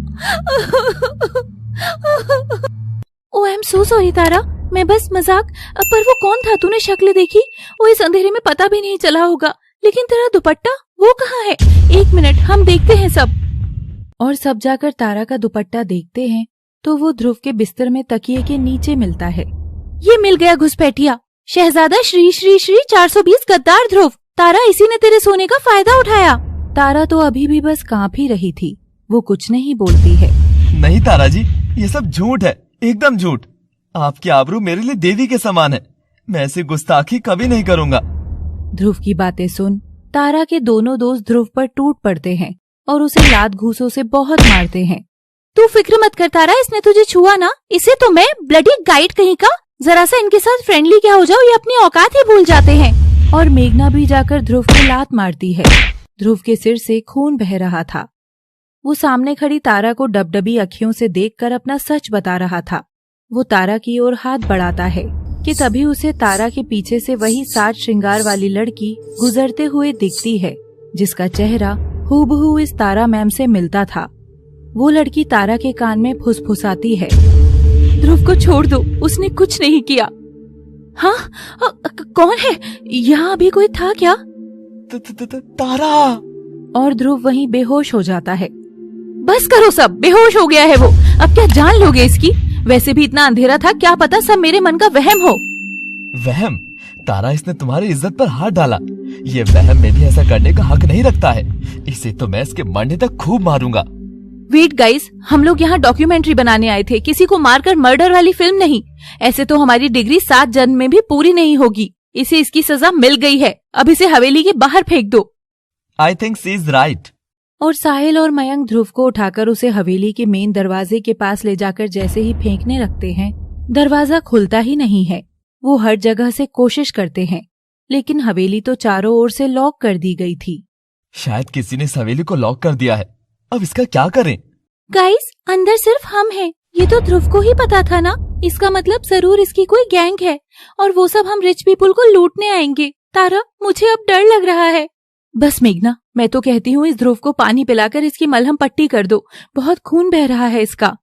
ओह आई एम सो सॉरी तारा, मैं बस मजाक। पर वो कौन था? तूने शक्ल देखी? वो इस अंधेरे में पता भी नहीं चला होगा। लेकिन तेरा दुपट्टा वो कहाँ है? 1 मिनट, हम देखते हैं सब। और सब जाकर तारा का दुपट्टा देखते हैं तो वो ध्रुव के बिस्तर में तकिए के नीचे मिलता है। ये मिल गया घुसपैठिया। शहजादा श्री श्री श्री 420 गद्दार ध्रुव। तारा, इसी ने तेरे सोने का फायदा उठाया। तारा तो अभी भी बस कांप ही रही थी। वो कुछ नहीं बोलती है। नहीं तारा जी, ये सब झूठ है, एकदम झूठ। आपकी आबरू मेरे लिए देवी के समान है। मैं ऐसी गुस्ताखी कभी नहीं करूँगा। ध्रुव की बातें सुन तारा के दोनों दोस्त ध्रुव पर टूट पड़ते हैं और उसे लात घूसों से बहुत मारते हैं। तू फिक्र मत कर तारा, इसने तुझे छुआ ना, इसे तो मैं ब्लडी गाइड कहीं का। जरा सा इनके साथ फ्रेंडली क्या हो जाओ, ये अपनी औकात ही भूल जाते हैं। और मेघना भी जाकर ध्रुव को लात मारती है। ध्रुव के सिर से खून बह रहा था। वो सामने खड़ी तारा को डबडबी अखियों से देखकर अपना सच बता रहा था। वो तारा की ओर हाथ बढ़ाता है कि तभी उसे तारा के पीछे से वही साज श्रृंगार वाली लड़की गुजरते हुए दिखती है, जिसका चेहरा हूबहू इस तारा मैम से मिलता था। वो लड़की तारा के कान में फुसफुसाती है, ध्रुव को छोड़ दो, उसने कुछ नहीं किया। हाँ, कौन है? यहाँ अभी कोई था क्या? तारा। और ध्रुव वहीं बेहोश हो जाता है। बस करो सब, बेहोश हो गया है वो। अब क्या जान लोगे इसकी? वैसे भी इतना अंधेरा था, क्या पता सब मेरे मन का वहम हो। वहम? तारा, इसने तुम्हारी इज्जत पर हाथ डाला। ये वहम में भी ऐसा करने का हक नहीं रखता है। इसे तो मैं इसके मरने तक खूब मारूंगा। वेट गाइस, हम लोग यहाँ डॉक्यूमेंट्री बनाने आए थे, किसी को मारकर मर्डर वाली फिल्म नहीं। ऐसे तो हमारी डिग्री 7 जन्म में भी पूरी नहीं होगी। इसे इसकी सजा मिल गई है, अब इसे हवेली के बाहर फेंक दो। I think she is right. और साहिल और मयंक ध्रुव को उठाकर उसे हवेली के मेन दरवाजे के पास ले जाकर जैसे ही फेंकने लगते हैं, दरवाजा खुलता ही नहीं है। वो हर जगह से कोशिश करते हैं, लेकिन हवेली तो चारों ओर से लॉक कर दी गई थी। शायद किसी ने इस हवेली को लॉक कर दिया है। अब इसका क्या करें? गाइस, अंदर सिर्फ हम हैं। ये तो ध्रुव को ही पता था ना। इसका मतलब जरूर इसकी कोई गैंग है और वो सब हम रिच पीपल को लूटने आएंगे। तारा, मुझे अब डर लग रहा है। बस मेघना, मैं तो कहती हूँ इस ध्रुव को पानी पिलाकर इसकी मलहम पट्टी कर दो। बहुत खून बह रहा है इसका।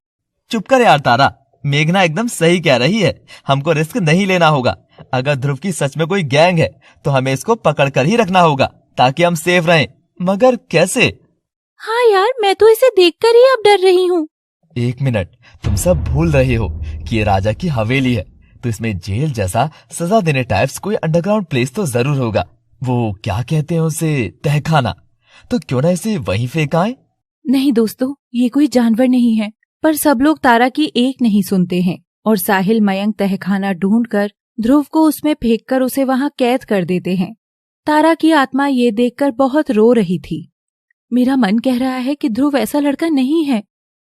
चुप कर यार तारा, मेघना एकदम सही कह रही है। हमको रिस्क नहीं लेना होगा। अगर ध्रुव की सच में कोई गैंग है तो हमें इसको पकड़ कर ही रखना होगा ताकि हम सेफ रहें। मगर कैसे? हाँ यार, मैं तो इसे देखकर ही अब डर रही हूँ। एक मिनट, तुम सब भूल रहे हो कि ये राजा की हवेली है, तो इसमें जेल जैसा सजा देने टाइप्स कोई अंडरग्राउंड प्लेस तो जरूर होगा। वो क्या कहते हैं उसे, तहखाना। तो क्यों ना इसे वहीं फेंकाएं? नहीं दोस्तों, ये कोई जानवर नहीं है। पर सब लोग तारा की एक नहीं सुनते हैं और साहिल मयंक तहखाना ढूंढकर ध्रुव को उसमें फेंककर उसे वहां कैद कर देते हैं। तारा की आत्मा ये देखकर बहुत रो रही थी। मेरा मन कह रहा है कि ध्रुव ऐसा लड़का नहीं है।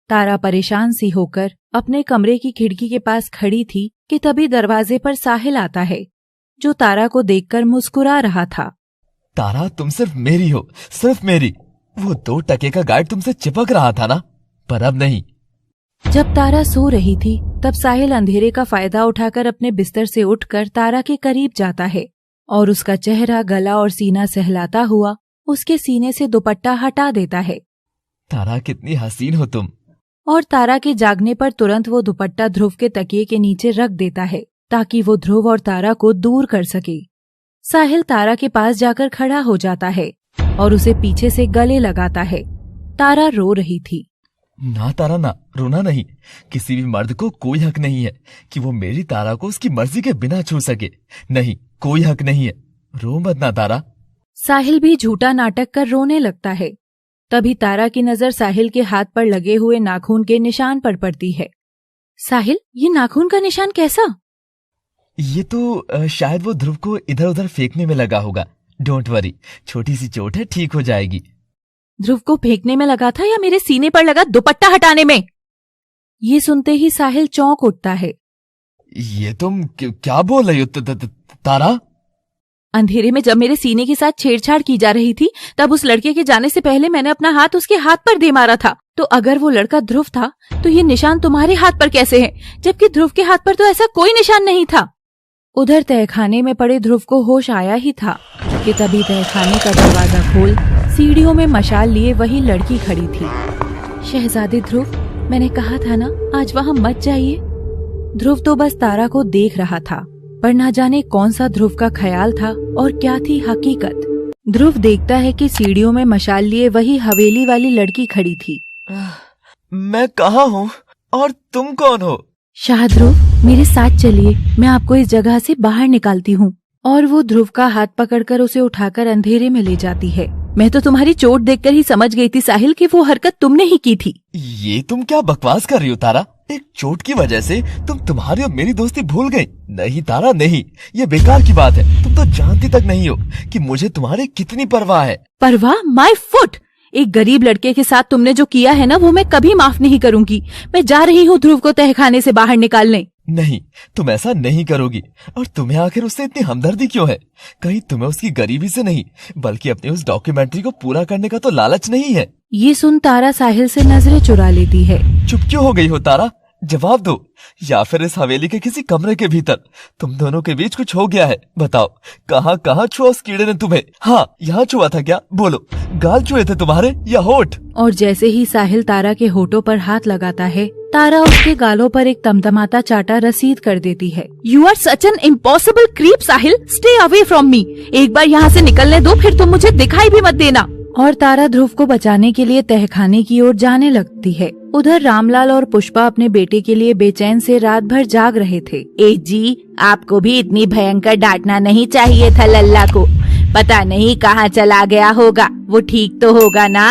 तारा परेशान सी होकर अपने कमरे की खिड़की के पास खड़ी थी कि तभी दरवाजे पर साहिल आता है, जो तारा को देखकर मुस्कुरा रहा था। तारा, तुम सिर्फ मेरी हो, सिर्फ मेरी। वो 2 टके का गार्ड तुमसे चिपक रहा था ना, पर अब नहीं। जब तारा सो रही थी तब साहिल अंधेरे का फायदा उठाकर अपने बिस्तर से उठकर तारा के करीब जाता है और उसका चेहरा, गला और सीना सहलाता हुआ उसके सीने से दुपट्टा हटा देता है। तारा, कितनी हसीन हो तुम। और तारा के जागने पर तुरंत वो दुपट्टा ध्रुव के तकिए के नीचे रख देता है ताकि वो ध्रुव और तारा को दूर कर सके। साहिल तारा के पास जाकर खड़ा हो जाता है और उसे पीछे से गले लगाता है। तारा रो रही थी। ना तारा ना, रोना नहीं। किसी भी मर्द को कोई हक नहीं है कि वो मेरी तारा को उसकी मर्जी के बिना छू सके। नहीं, कोई हक नहीं है। रो मत ना तारा। साहिल भी झूठा नाटक कर रोने लगता है। तभी तारा की नजर साहिल के हाथ पर लगे हुए नाखून के निशान पर पड़ती है। साहिल, ये नाखून का निशान कैसा? ये तो शायद वो ध्रुव को इधर उधर फेंकने में लगा होगा। डोंट वरी, छोटी सी चोट है, ठीक हो जाएगी। ध्रुव को फेंकने में लगा था या मेरे सीने पर लगा दुपट्टा हटाने में? ये सुनते ही साहिल चौंक उठता है। ये तुम क्या बोल रही हो तारा? अंधेरे में जब मेरे सीने के साथ छेड़छाड़ की जा रही थी तब उस लड़के के जाने से पहले मैंने अपना हाथ उसके हाथ पर दे मारा था। तो अगर वो लड़का ध्रुव था तो ये निशान तुम्हारे हाथ पर कैसे है, जबकि ध्रुव के हाथ पर तो ऐसा कोई निशान नहीं था। उधर तहखाने में पड़े ध्रुव को होश आया ही था कि तभी तहखाने का दरवाजा खोल सीढ़ियों में मशाल लिए वही लड़की खड़ी थी। शहजादे ध्रुव, मैंने कहा था ना आज वहाँ मत जाइए। ध्रुव तो बस तारा को देख रहा था, पर ना जाने कौन सा ध्रुव का ख्याल था और क्या थी हकीकत। ध्रुव देखता है कि सीढ़ियों में मशाल लिए वही हवेली वाली लड़की खड़ी थी। मैं कहाँ हूँ और तुम कौन हो? शाह ध्रुव, मेरे साथ चलिए, मैं आपको इस जगह से बाहर निकालती हूँ। और वो ध्रुव का हाथ पकड़कर उसे उठाकर अंधेरे में ले जाती है। मैं तो तुम्हारी चोट देखकर ही समझ गई थी साहिल कि वो हरकत तुमने ही की थी। ये तुम क्या बकवास कर रही हो तारा? एक चोट की वजह से तुम तुम्हारी और मेरी दोस्ती भूल गई? नहीं तारा, नहीं, ये बेकार की बात है। तुम तो जानती तक नहीं हो कि मुझे तुम्हारी कितनी परवाह है। परवाह? My foot! एक गरीब लड़के के साथ तुमने जो किया है ना, वो मैं कभी माफ नहीं करूंगी। मैं जा रही हूँ ध्रुव को तहखाने से बाहर निकालने। नहीं, तुम ऐसा नहीं करोगी। और तुम्हें आखिर उससे इतनी हमदर्दी क्यों है? कहीं तुम्हें उसकी गरीबी से नहीं, बल्कि अपनी उस डॉक्यूमेंट्री को पूरा करने का तो लालच नहीं है? ये सुन तारा साहिल से नजरें चुरा लेती है। चुप क्यों हो गई हो तारा? जवाब दो। या फिर इस हवेली के किसी कमरे के भीतर तुम दोनों के बीच कुछ हो गया है? बताओ, कहाँ कहाँ छुआ उस कीड़े ने तुम्हें? हाँ, यहाँ छुआ था क्या? बोलो, गाल छुए थे तुम्हारे या होठ? और जैसे ही साहिल तारा के होठों पर हाथ लगाता है, तारा उसके गालों पर एक तमतमाता चाटा रसीद कर देती है। You are such an impossible creep Sahil, stay away from me. एक बार यहाँ से निकलने दो, फिर तुम मुझे दिखाई भी मत देना। और तारा ध्रुव को बचाने के लिए तहखाने की ओर जाने लगती है। उधर रामलाल और पुष्पा अपने बेटे के लिए बेचैन से रात भर जाग रहे थे। ए जी, आपको भी इतनी भयंकर डांटना नहीं चाहिए था लल्ला को। पता नहीं कहाँ चला गया होगा, वो ठीक तो होगा ना?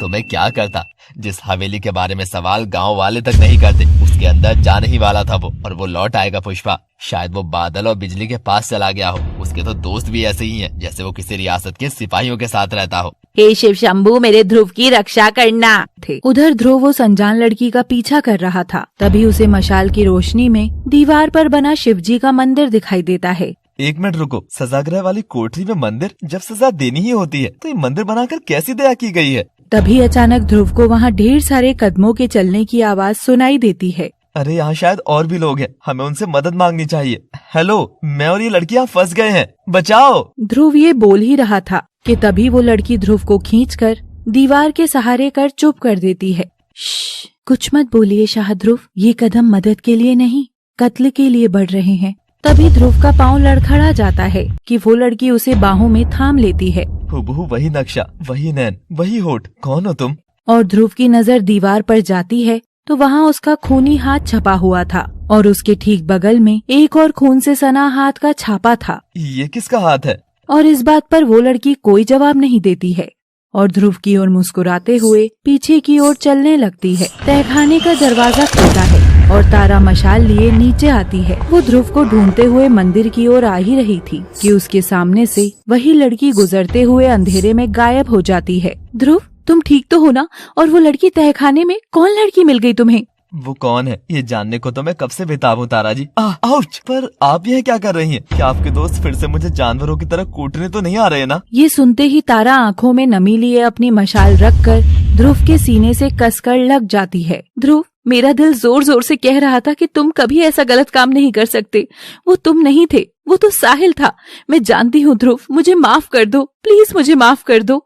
तो मैं क्या करता जिस हवेली के बारे में सवाल गांव वाले तक नहीं करते उसके अंदर जाने ही वाला था वो, और वो लौट आएगा पुष्पा। शायद वो बादल और बिजली के पास चला गया हो। उसके तो दोस्त भी ऐसे ही हैं, जैसे वो किसी रियासत के सिपाहियों के साथ रहता हो। हे शिव शंभू, मेरे ध्रुव की रक्षा करना। थे उधर ध्रुव वो अनजान लड़की का पीछा कर रहा था। तभी उसे मशाल की रोशनी में दीवार पर बना शिवजी का मंदिर दिखाई देता है। एक मिनट रुको, सजागृह वाली कोठरी में मंदिर? जब सजा देनी ही होती है तो ये मंदिर बनाकर कैसी दया की गई है? तभी अचानक ध्रुव को वहाँ ढेर सारे कदमों के चलने की आवाज सुनाई देती है। अरे यहाँ शायद और भी लोग हैं, हमें उनसे मदद मांगनी चाहिए। हेलो, मैं और ये लड़की यहाँ फंस गए हैं, बचाओ। ध्रुव ये बोल ही रहा था कि तभी वो लड़की ध्रुव को खींचकर दीवार के सहारे कर चुप कर देती है। श्श, कुछ मत बोलिए शाह ध्रुव, ये कदम मदद के लिए नहीं, कत्ल के लिए बढ़ रहे हैं। तभी ध्रुव का पाँव लड़खड़ा जाता है कि वो लड़की उसे बाहों में थाम लेती है। हुबहू वही नक्शा, वही नैन, वही होठ, कौन हो तुम? और ध्रुव की नजर दीवार पर जाती है तो वहाँ उसका खूनी हाथ छपा हुआ था और उसके ठीक बगल में एक और खून से सना हाथ का छापा था। ये किसका हाथ है? और इस बात पर वो लड़की कोई जवाब नहीं देती है और ध्रुव की ओर मुस्कुराते हुए पीछे की ओर चलने लगती है। तहखाने का दरवाजा खुलता है और तारा मशाल लिए नीचे आती है। वो ध्रुव को ढूंढते हुए मंदिर की ओर आ ही रही थी कि उसके सामने से वही लड़की गुजरते हुए अंधेरे में गायब हो जाती है। ध्रुव, तुम ठीक तो हो ना? और वो लड़की तहखाने में कौन लड़की मिल गई तुम्हें? वो कौन है ये जानने को तो मैं कब से बेताब हूँ तारा जी। आउच! पर आप यह क्या कर रही हैं? क्या आपके दोस्त फिर से मुझे जानवरों की तरह कूटने तो नहीं आ रहे ना? ये सुनते ही तारा आंखों में नमी लिए अपनी मशाल रखकर ध्रुव के सीने से कसकर लग जाती है। ध्रुव, मेरा दिल जोर जोर से कह रहा था कि तुम कभी ऐसा गलत काम नहीं कर सकते। वो तुम नहीं थे, वो तो साहिल था। मैं जानती हूँ ध्रुव, मुझे माफ कर दो, प्लीज मुझे माफ कर दो।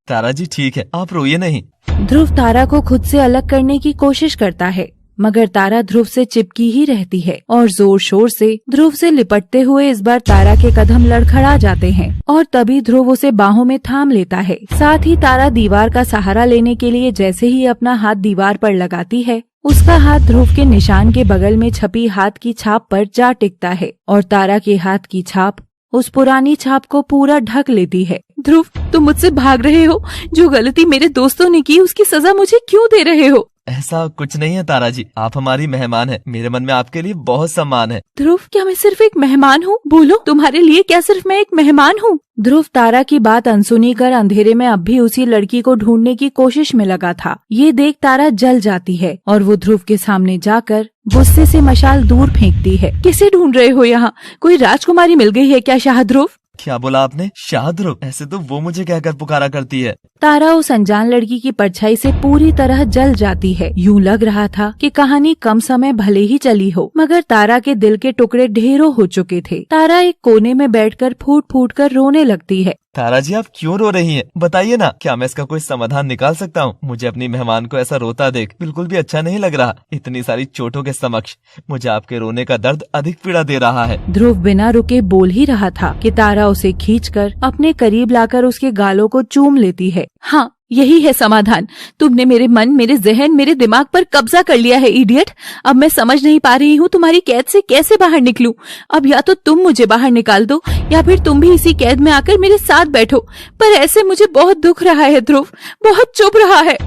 तारा जी ठीक है, आप रोइए नहीं। ध्रुव तारा को खुद से अलग करने की कोशिश करता है मगर तारा ध्रुव से चिपकी ही रहती है और जोर शोर से ध्रुव से लिपटते हुए इस बार तारा के कदम लड़खड़ा जाते हैं और तभी ध्रुव उसे बाहों में थाम लेता है। साथ ही तारा दीवार का सहारा लेने के लिए जैसे ही अपना हाथ दीवार पर लगाती है उसका हाथ ध्रुव के निशान के बगल में छपी हाथ की छाप पर जा टिकता है और तारा के हाथ की छाप उस पुरानी छाप को पूरा ढक लेती है। ध्रुव, तुम मुझसे भाग रहे हो। जो गलती मेरे दोस्तों ने की उसकी सजा मुझे क्यों दे रहे हो? ऐसा कुछ नहीं है तारा जी, आप हमारी मेहमान हैं। मेरे मन में आपके लिए बहुत सम्मान है। ध्रुव, क्या मैं सिर्फ एक मेहमान हूँ? बोलो, तुम्हारे लिए क्या सिर्फ मैं एक मेहमान हूँ? ध्रुव तारा की बात अनसुनी कर अंधेरे में अब भी उसी लड़की को ढूंढने की कोशिश में लगा था। ये देख तारा जल जाती है और वो ध्रुव के सामने जाकर गुस्से से मशाल दूर फेंकती है। किसे ढूंढ रहे हो यहाँ? कोई राजकुमारी मिल गई है क्या शाह ध्रुव? क्या बोला आपने? शाह ध्रुव? ऐसे तो वो मुझे कहकर पुकारा करती है। तारा उस अनजान लड़की की परछाई से पूरी तरह जल जाती है। यूं लग रहा था कि कहानी कम समय भले ही चली हो मगर तारा के दिल के टुकड़े ढेरों हो चुके थे। तारा एक कोने में बैठकर फूट फूट कर रोने लगती है। तारा जी, आप क्यों रो रही हैं? बताइए ना, क्या मैं इसका कोई समाधान निकाल सकता हूँ? मुझे अपनी मेहमान को ऐसा रोता देख बिल्कुल भी अच्छा नहीं लग रहा। इतनी सारी चोटों के समक्ष मुझे आपके रोने का दर्द अधिक पीड़ा दे रहा है। ध्रुव बिना रुके बोल ही रहा था कि तारा उसे खींचकर अपने करीब लाकर उसके गालों को चूम लेती है। हाँ, यही है समाधान। तुमने मेरे मन, मेरे जहन, मेरे दिमाग पर कब्जा कर लिया है इडियट। अब मैं समझ नहीं पा रही हूँ तुम्हारी कैद से कैसे बाहर निकलूं। अब या तो तुम मुझे बाहर निकाल दो या फिर तुम भी इसी कैद में आकर मेरे साथ बैठो। पर ऐसे मुझे बहुत दुख रहा है ध्रुव, बहुत चुभ रहा है।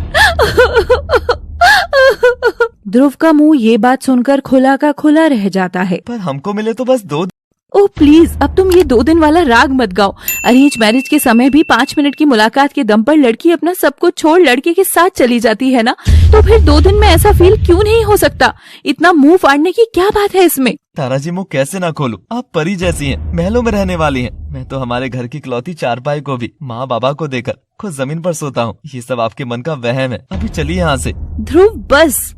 ध्रुव का मुंह ये बात सुनकर खुला का खुला रह जाता है। पर हमको मिले तो बस 2 ओह प्लीज, अब तुम ये 2 दिन वाला राग मत गाओ। अरेंज मैरिज के समय भी 5 मिनट की मुलाकात के दम पर लड़की अपना सब कुछ छोड़ लड़के के साथ चली जाती है ना, तो फिर 2 दिन में ऐसा फील क्यों नहीं हो सकता? इतना मुंह फाड़ने की क्या बात है इसमें? तारा जी, मुंह कैसे ना खोलूं? आप परी जैसी हैं, महलों में रहने वाली हैं। मैं तो हमारे घर की इकलौती चारपाई को भी माँ बाबा को देकर खुद जमीन पर सोता हूँ। ये सब आपके मन का वहम है। अभी चलिए यहाँ से। ध्रुव बस,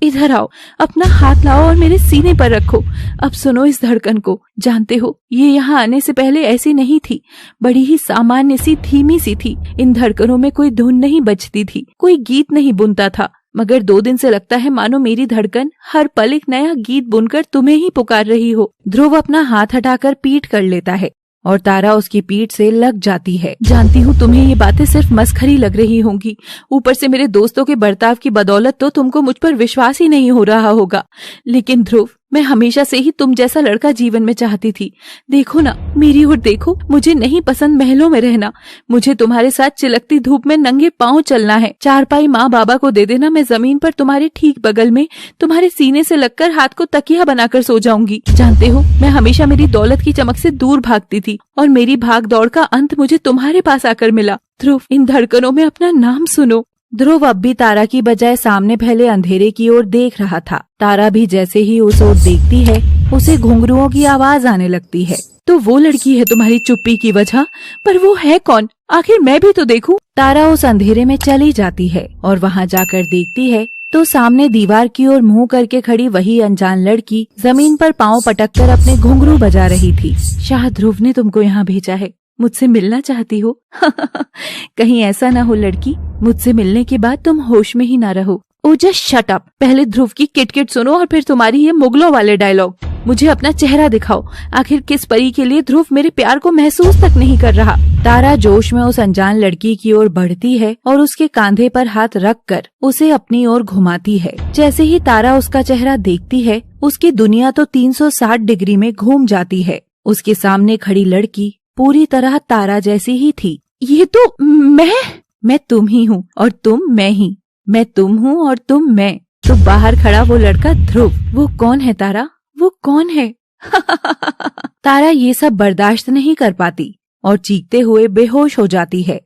इधर आओ, अपना हाथ लाओ और मेरे सीने पर रखो। अब सुनो इस धड़कन को। जानते हो, ये यहाँ आने से पहले ऐसी नहीं थी, बड़ी ही सामान्य सी धीमी सी थी। इन धड़कनों में कोई धुन नहीं बजती थी, कोई गीत नहीं बुनता था। मगर 2 दिन से लगता है मानो मेरी धड़कन हर पल एक नया गीत बुनकर तुम्हें ही पुकार रही हो। ध्रुव अपना हाथ हटाकर पीठ कर लेता है और तारा उसकी पीठ से लग जाती है। जानती हूँ तुम्हें ये बातें सिर्फ मस्खरी लग रही होंगी, ऊपर से मेरे दोस्तों के बर्ताव की बदौलत तो तुमको मुझ पर विश्वास ही नहीं हो रहा होगा। लेकिन ध्रुव, मैं हमेशा से ही तुम जैसा लड़का जीवन में चाहती थी। देखो ना, मेरी ओर देखो, मुझे नहीं पसंद महलों में रहना। मुझे तुम्हारे साथ चिलकती धूप में नंगे पांव चलना है। चारपाई माँ बाबा को दे देना, मैं जमीन पर तुम्हारे ठीक बगल में तुम्हारे सीने से लगकर हाथ को तकिया बनाकर सो जाऊंगी। जानते हो, मैं हमेशा मेरी दौलत की चमक से दूर भागती थी और मेरी भाग दौड़ का अंत मुझे तुम्हारे पास आकर मिला। ध्रुव, इन धड़कनों में अपना नाम सुनो। ध्रुव अब भी तारा की बजाय सामने फैले अंधेरे की ओर देख रहा था। तारा भी जैसे ही उस ओर देखती है, उसे घुंघरुओं की आवाज आने लगती है। तो वो लड़की है तुम्हारी चुप्पी की वजह, पर वो है कौन? आखिर मैं भी तो देखूं। तारा उस अंधेरे में चली जाती है और वहाँ जाकर देखती है तो सामने दीवार की ओर मुंह करके खड़ी वही अनजान लड़की जमीन पर पांव पटककर अपने घुंघरू बजा रही थी। शायद ध्रुव ने तुमको यहाँ भेजा है, मुझसे मिलना चाहती हो? कहीं ऐसा ना हो लड़की, मुझसे मिलने के बाद तुम होश में ही ना रहो। ओ जस्ट शट अप। पहले ध्रुव की किटकिट सुनो और फिर तुम्हारी ये मुगलों वाले डायलॉग। मुझे अपना चेहरा दिखाओ। आखिर किस परी के लिए ध्रुव मेरे प्यार को महसूस तक नहीं कर रहा? तारा जोश में उस अनजान लड़की की ओर बढ़ती है और उसके कांधे पर हाथ रखकर उसे अपनी ओर घुमाती है। जैसे ही तारा उसका चेहरा देखती है, उसकी दुनिया तो 360 डिग्री में घूम जाती है। उसके सामने खड़ी लड़की पूरी तरह तारा जैसी ही थी। ये तो मैं तुम ही हूँ और तुम मैं ही। मैं तुम हूँ और तुम मैं। तो बाहर खड़ा वो लड़का ध्रुव, वो कौन है तारा? वो कौन है? तारा ये सब बर्दाश्त नहीं कर पाती और चीखते हुए बेहोश हो जाती है।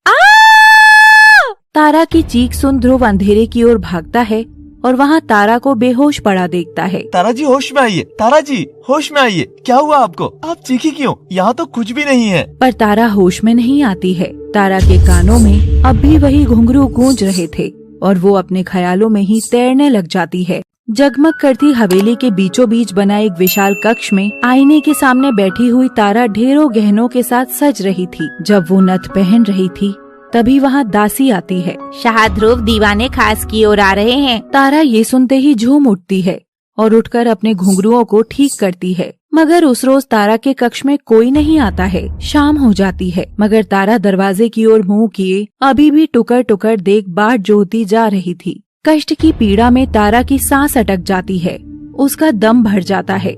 तारा की चीख सुन ध्रुव अंधेरे की ओर भागता है और वहाँ तारा को बेहोश पड़ा देखता है। तारा जी होश में आइए, तारा जी होश में आइए। क्या हुआ आपको? आप चीखी क्यों? यहाँ तो कुछ भी नहीं है। पर तारा होश में नहीं आती है। तारा के कानों में अब भी वही घुंघरू गूंज रहे थे और वो अपने ख्यालों में ही तैरने लग जाती है। जगमग करती हवेली के बीचों बीच बना एक विशाल कक्ष में आईने के सामने बैठी हुई तारा ढेरों गहनों के साथ सज रही थी। जब वो नथ पहन रही थी तभी वहाँ दासी आती है। शाह ध्रुव दीवाने खास की ओर आ रहे हैं। तारा ये सुनते ही झूम उठती है और उठकर अपने घुंघरुओं को ठीक करती है। मगर उस रोज तारा के कक्ष में कोई नहीं आता है। शाम हो जाती है मगर तारा दरवाजे की ओर मुंह किए अभी भी टुकर टुकर देख बाट जोहती जा रही थी। कष्ट की पीड़ा में तारा की सांस अटक जाती है, उसका दम भर जाता है।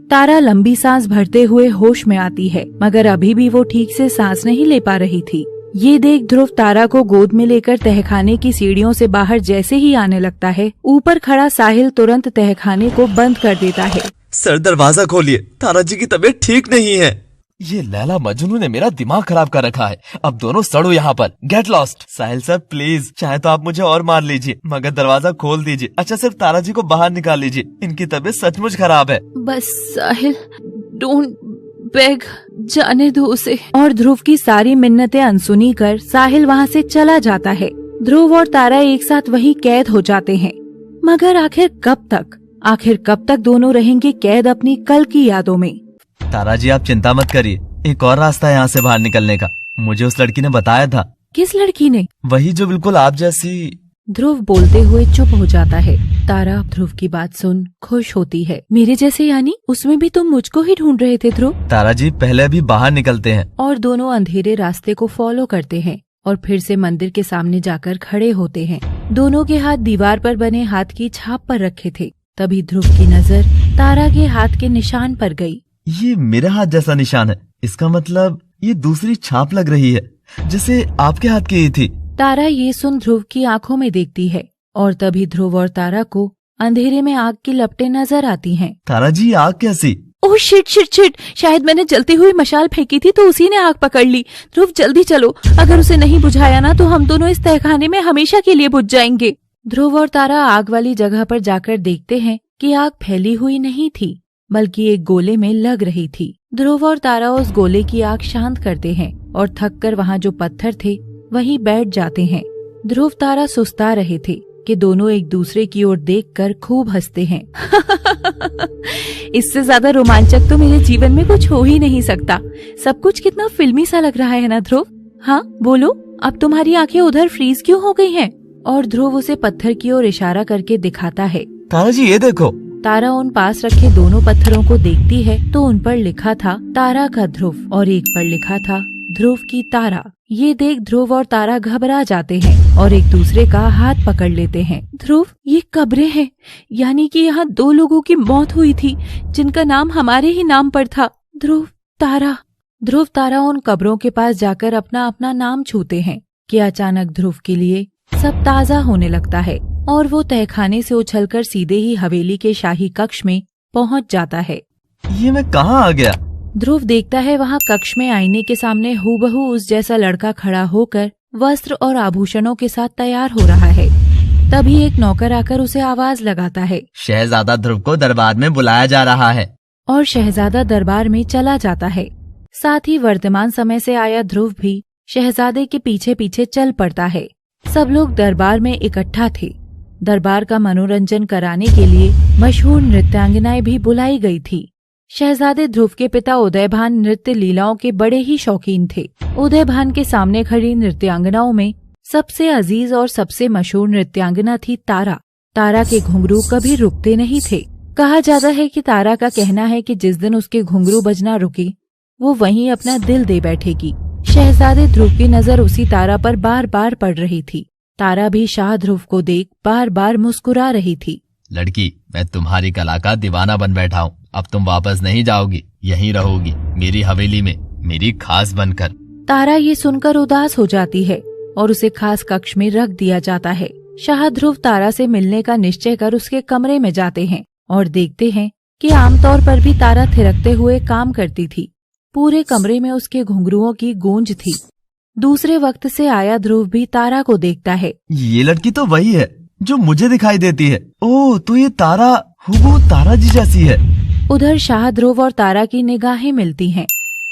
तारा लंबी सांस भरते हुए होश में आती है मगर अभी भी वो ठीक से सांस नहीं ले पा रही थी। ये देख ध्रुव तारा को गोद में लेकर तहखाने की सीढ़ियों से बाहर जैसे ही आने लगता है, ऊपर खड़ा साहिल तुरंत तहखाने को बंद कर देता है। सर दरवाजा खोलिए, तारा जी की तबीयत ठीक नहीं है। ये लैला मजनू ने मेरा दिमाग खराब कर रखा है। अब दोनों सड़ो यहाँ पर। Get lost. Sahil sir please, चाहे तो आप मुझे और मार लीजिए मगर दरवाजा खोल दीजिए। अच्छा सिर्फ तारा जी को बाहर निकाल लीजिए, इनकी तबीयत सचमुच खराब है। बस साहिल, डोंट बेग, जाने दो उसे। और ध्रुव की सारी मिन्नतें अनसुनी कर साहिल वहाँ से चला जाता है। ध्रुव और तारा एक साथ वहीं कैद हो जाते हैं। मगर आखिर कब तक दोनों रहेंगे कैद अपनी कल की यादों में? तारा जी आप चिंता मत करिए, एक और रास्ता है यहाँ से बाहर निकलने का। मुझे उस लड़की ने बताया था। किस लड़की ने? वही जो बिल्कुल आप जैसी। ध्रुव बोलते हुए चुप हो जाता है। तारा ध्रुव की बात सुन खुश होती है। मेरे जैसे यानी? उसमें भी तुम मुझको ही ढूंढ रहे थे ध्रुव? तारा जी पहले अभी बाहर निकलते हैं। और दोनों अंधेरे रास्ते को फॉलो करते हैं और फिर से मंदिर के सामने जाकर खड़े होते हैं। दोनों के हाथ दीवार पर बने हाथ की छाप पर रखे थे। तभी ध्रुव की नजर तारा के हाथ के निशान पर गई। ये मेरे हाथ जैसा निशान है, इसका मतलब ये दूसरी छाप लग रही है जिसे आपके हाथ की थी। तारा ये सुन ध्रुव की आंखों में देखती है और तभी ध्रुव और तारा को अंधेरे में आग की लपटें नजर आती हैं। तारा जी आग कैसी? ओह शिट शिट शिट, शायद मैंने जलती हुई मशाल फेंकी थी तो उसी ने आग पकड़ ली। ध्रुव जल्दी चलो, अगर उसे नहीं बुझाया ना तो हम दोनों इस तहखाने में हमेशा के लिए बुझ जाएंगे। ध्रुव और तारा आग वाली जगह पर जाकर देखते हैं कि आग फैली हुई नहीं थी बल्कि एक गोले में लग रही थी। ध्रुव और तारा उस गोले की आग शांत करते हैं और थक कर वहाँ जो पत्थर थे वहीं बैठ जाते हैं। ध्रुव तारा सुस्ता रहे थे कि दोनों एक दूसरे की ओर देखकर खूब हंसते हैं। इससे ज्यादा रोमांचक तो मेरे जीवन में कुछ हो ही नहीं सकता। सब कुछ कितना फिल्मी सा लग रहा है ना ध्रुव? हाँ बोलो, अब तुम्हारी आंखें उधर फ्रीज क्यों हो गई हैं? और ध्रुव उसे पत्थर की ओर इशारा करके दिखाता है। तारा जी ये देखो। तारा उन पास रखे दोनों पत्थरों को देखती है तो उन पर लिखा था तारा का ध्रुव और एक पर लिखा था ध्रुव की तारा। ये देख ध्रुव और तारा घबरा जाते हैं और एक दूसरे का हाथ पकड़ लेते हैं। ध्रुव, ये कब्रें हैं, यानी कि यहाँ 2 लोगों की मौत हुई थी जिनका नाम हमारे ही नाम पर था। ध्रुव तारा उन कब्रों के पास जाकर अपना अपना नाम छूते हैं कि अचानक ध्रुव के लिए सब ताजा होने लगता है और वो तहखाने से उछलकर सीधे ही हवेली के शाही कक्ष में पहुंच जाता है। ये मैं कहाँ आ गया? ध्रुव देखता है वहाँ कक्ष में आईने के सामने हूबहू उस जैसा लड़का खड़ा होकर वस्त्र और आभूषणों के साथ तैयार हो रहा है। तभी एक नौकर आकर उसे आवाज लगाता है, शहजादा ध्रुव को दरबार में बुलाया जा रहा है। और शहजादा दरबार में चला जाता है। साथ ही वर्तमान समय से आया ध्रुव भी शहजादे के पीछे पीछे चल पड़ता है। सब लोग दरबार में इकट्ठा थे। दरबार का मनोरंजन कराने के लिए मशहूर नृत्यांगनाएं भी बुलाई गई थी। शहजादे ध्रुव के पिता उदयभान नृत्य लीलाओं के बड़े ही शौकीन थे। उदयभान के सामने खड़ी नृत्यांगनाओं में सबसे अजीज और सबसे मशहूर नृत्यांगना थी तारा। तारा के घुंघरू कभी रुकते नहीं थे। कहा जाता है कि तारा का कहना है कि जिस दिन उसके घुंघरू बजना रुके वो वहीं अपना दिल दे बैठेगी। शहजादे ध्रुव की नजर उसी तारा पर बार बार पड़ रही थी। तारा भी शाह ध्रुव को देख बार बार मुस्कुरा रही थी। लड़की, मैं तुम्हारी कला का दीवाना बन बैठा हूँ। अब तुम वापस नहीं जाओगी, यहीं रहोगी मेरी हवेली में, मेरी खास बनकर। तारा ये सुनकर उदास हो जाती है और उसे खास कक्ष में रख दिया जाता है। शाह ध्रुव तारा से मिलने का निश्चय कर उसके कमरे में जाते हैं और देखते हैं कि आमतौर पर भी तारा थिरकते हुए काम करती थी। पूरे कमरे में उसके घुंघरुओं की गूंज थी। दूसरे वक्त से आया ध्रुव भी तारा को देखता है। ये लड़की तो वही है जो मुझे दिखाई देती है। ओह, तो ये तारा हूबहू तारा जी जैसी है। उधर शाह ध्रुव और तारा की निगाहें मिलती हैं।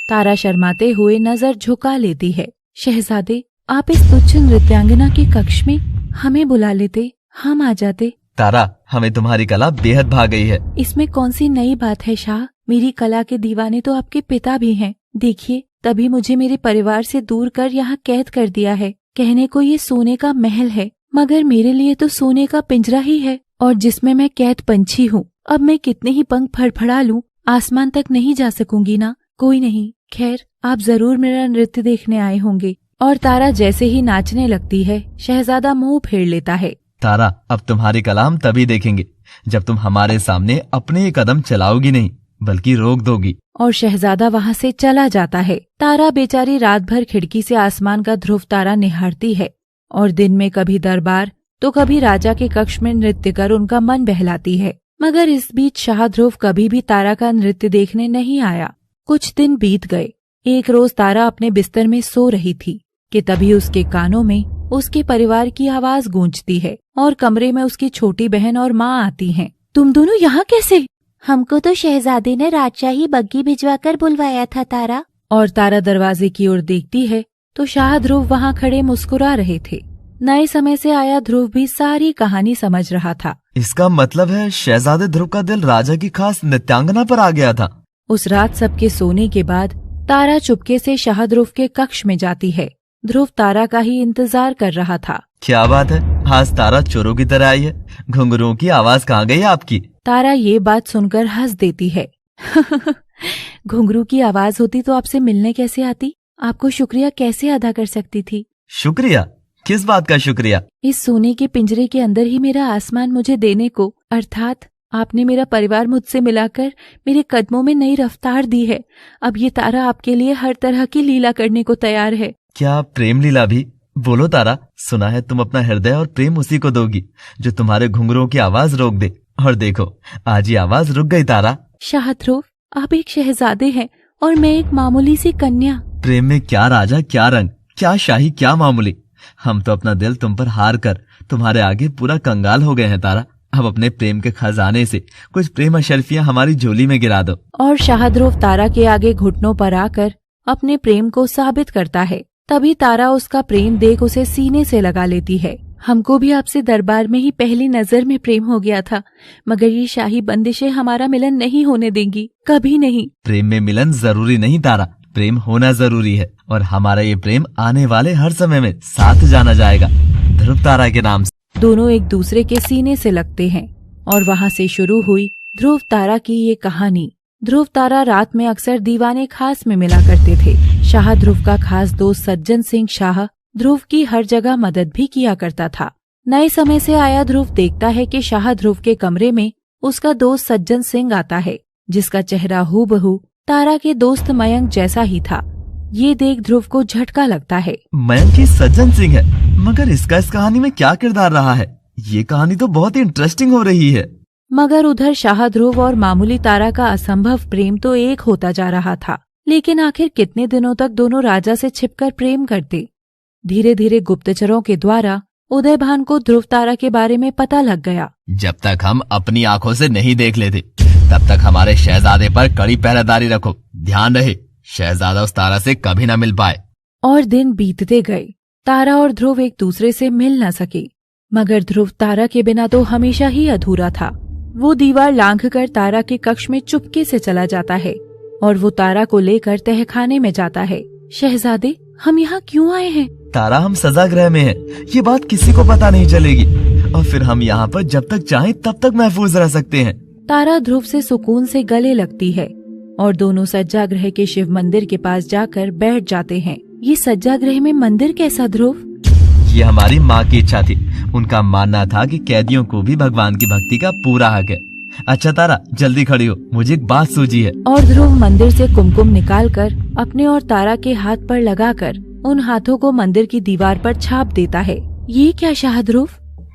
तारा शर्माते हुए नजर झुका लेती है। शहजादे, आप इस तुच्छ नृत्यांगना के कक्ष में हमें बुला लेते, हम आ जाते। तारा, हमें तुम्हारी कला बेहद भा गई है। इसमें कौन सी नई बात है शाह? मेरी कला के दीवाने तो आपके पिता भी हैं। देखिए, तभी मुझे मेरे परिवार से दूर कर यहाँ कैद कर दिया है। कहने को ये सोने का महल है, मगर मेरे लिए तो सोने का पिंजरा ही है, और जिसमें मैं कैद पंछी हूँ। अब मैं कितने ही पंख फड़फड़ा लूं, आसमान तक नहीं जा सकूंगी ना। कोई नहीं, खैर आप जरूर मेरा नृत्य देखने आए होंगे। और तारा जैसे ही नाचने लगती है, शहजादा मुंह फेर लेता है। तारा, अब तुम्हारी कला हम तभी देखेंगे जब तुम हमारे सामने अपने ही कदम चलाओगी नहीं, बल्कि रोक दोगी। और शहजादा वहाँ से चला जाता है। तारा बेचारी रात भर खिड़की से आसमान का ध्रुव तारा निहारती है और दिन में कभी दरबार तो कभी राजा के कक्ष में नृत्य कर उनका मन बहलाती है। मगर इस बीच शाह ध्रुव कभी भी तारा का नृत्य देखने नहीं आया। कुछ दिन बीत गए। एक रोज तारा अपने बिस्तर में सो रही थी कि तभी उसके कानों में उसके परिवार की आवाज गूंजती है और कमरे में उसकी छोटी बहन और माँ आती हैं। तुम दोनों यहाँ कैसे? हमको तो शहजादे ने राजशाही बग्गी भिजवाकर बुलवाया था तारा। और तारा दरवाजे की ओर देखती है तो शाह ध्रुव वहाँ खड़े मुस्कुरा रहे थे। नए समय से आया ध्रुव भी सारी कहानी समझ रहा था। इसका मतलब है शहजादे ध्रुव का दिल राजा की खास नृत्यांगना पर आ गया था। उस रात सबके सोने के बाद तारा चुपके से शाह ध्रुव के कक्ष में जाती है। ध्रुव तारा का ही इंतजार कर रहा था। क्या बात है, आज तारा चोरों की तरह आई है। घुंघरुओं की आवाज कहाँ गई आपकी? तारा ये बात सुनकर हंस देती है। घुंघरू की आवाज होती तो आपसे मिलने कैसे आती? आपको शुक्रिया कैसे अदा कर सकती थी? शुक्रिया? किस बात का शुक्रिया? इस सोने के पिंजरे के अंदर ही मेरा आसमान मुझे देने को, अर्थात आपने मेरा परिवार मुझसे मिलाकर मेरे कदमों में नई रफ्तार दी है। अब ये तारा आपके लिए हर तरह की लीला करने को तैयार है। क्या प्रेम लीला भी? बोलो तारा, सुना है तुम अपना हृदय और प्रेम उसी को दोगी जो तुम्हारे घुंघरुओं की आवाज रोक दे। और देखो, आज ये आवाज रुक गई तारा। शाह ध्रुव, आप एक शहजादे हैं और मैं एक मामूली सी कन्या। प्रेम में क्या राजा, क्या रंग, क्या शाही, क्या मामूली। हम तो अपना दिल तुम पर हार कर तुम्हारे आगे पूरा कंगाल हो गए हैं तारा। अब अपने प्रेम के खजाने से कुछ प्रेम अशर्फियां हमारी झोली में गिरा दो। और शाह ध्रुव तारा के आगे घुटनों पर आकर अपने प्रेम को साबित करता है। तभी तारा उसका प्रेम देख उसे सीने से लगा लेती है। हमको भी आपसे दरबार में ही पहली नजर में प्रेम हो गया था, मगर ये शाही बंदिशें हमारा मिलन नहीं होने देंगी, कभी नहीं। प्रेम में मिलन जरूरी नहीं तारा, प्रेम होना जरूरी है। और हमारा ये प्रेम आने वाले हर समय में साथ जाना जाएगा, ध्रुव तारा के नाम से। दोनों एक दूसरे के सीने से लगते हैं और वहाँ से शुरू हुई ध्रुव तारा की ये कहानी। ध्रुव तारा रात में अक्सर दीवाने खास में मिला करते थे। शाह ध्रुव का खास दोस्त सज्जन सिंह शाह ध्रुव की हर जगह मदद भी किया करता था। नए समय से आया ध्रुव देखता है कि शाह ध्रुव के कमरे में उसका दोस्त सज्जन सिंह आता है, जिसका चेहरा हूबहू तारा के दोस्त मयंक जैसा ही था। ये देख ध्रुव को झटका लगता है। मयंक ही सज्जन सिंह है, मगर इसका इस कहानी में क्या किरदार रहा है? ये कहानी तो बहुत ही इंटरेस्टिंग हो रही है। मगर उधर शाह ध्रुव और मामूली तारा का असंभव प्रेम तो एक होता जा रहा था। लेकिन आखिर कितने दिनों तक दोनों राजा से छिपकर प्रेम करते? धीरे धीरे गुप्तचरों के द्वारा उदयभान को ध्रुव तारा के बारे में पता लग गया। जब तक हम अपनी आंखों से नहीं देख लेते तब तक हमारे शहजादे पर कड़ी पहरेदारी रखो। ध्यान रहे शहजादा उस तारा से कभी न मिल पाए। और दिन बीतते गए। तारा और ध्रुव एक दूसरे से मिल न सके, मगर ध्रुव तारा के बिना तो हमेशा ही अधूरा था। वो दीवार लांघकर तारा के कक्ष में चुपके से चला जाता है और वो तारा को लेकर तहखाने में जाता है। शहजादे, हम यहाँ क्यों आए हैं? तारा, हम सजा गृह में हैं। ये बात किसी को पता नहीं चलेगी और फिर हम यहाँ पर जब तक चाहें तब तक महफूज रह सकते हैं। तारा ध्रुव से सुकून से गले लगती है और दोनों सज्जागृह के शिव मंदिर के पास जाकर बैठ जाते हैं। ये सज्जागृह में मंदिर कैसा ध्रुव? ये हमारी माँ की इच्छा थी। उनका मानना था कि कैदियों को भी भगवान की भक्ति का पूरा हक है। अच्छा तारा, जल्दी खड़ी हो, मुझे एक बात सूझी है। और ध्रुव मंदिर से कुमकुम निकालकर अपने और तारा के हाथ पर लगाकर उन हाथों को मंदिर की दीवार पर छाप देता है। ये क्या शाह ध्रुव?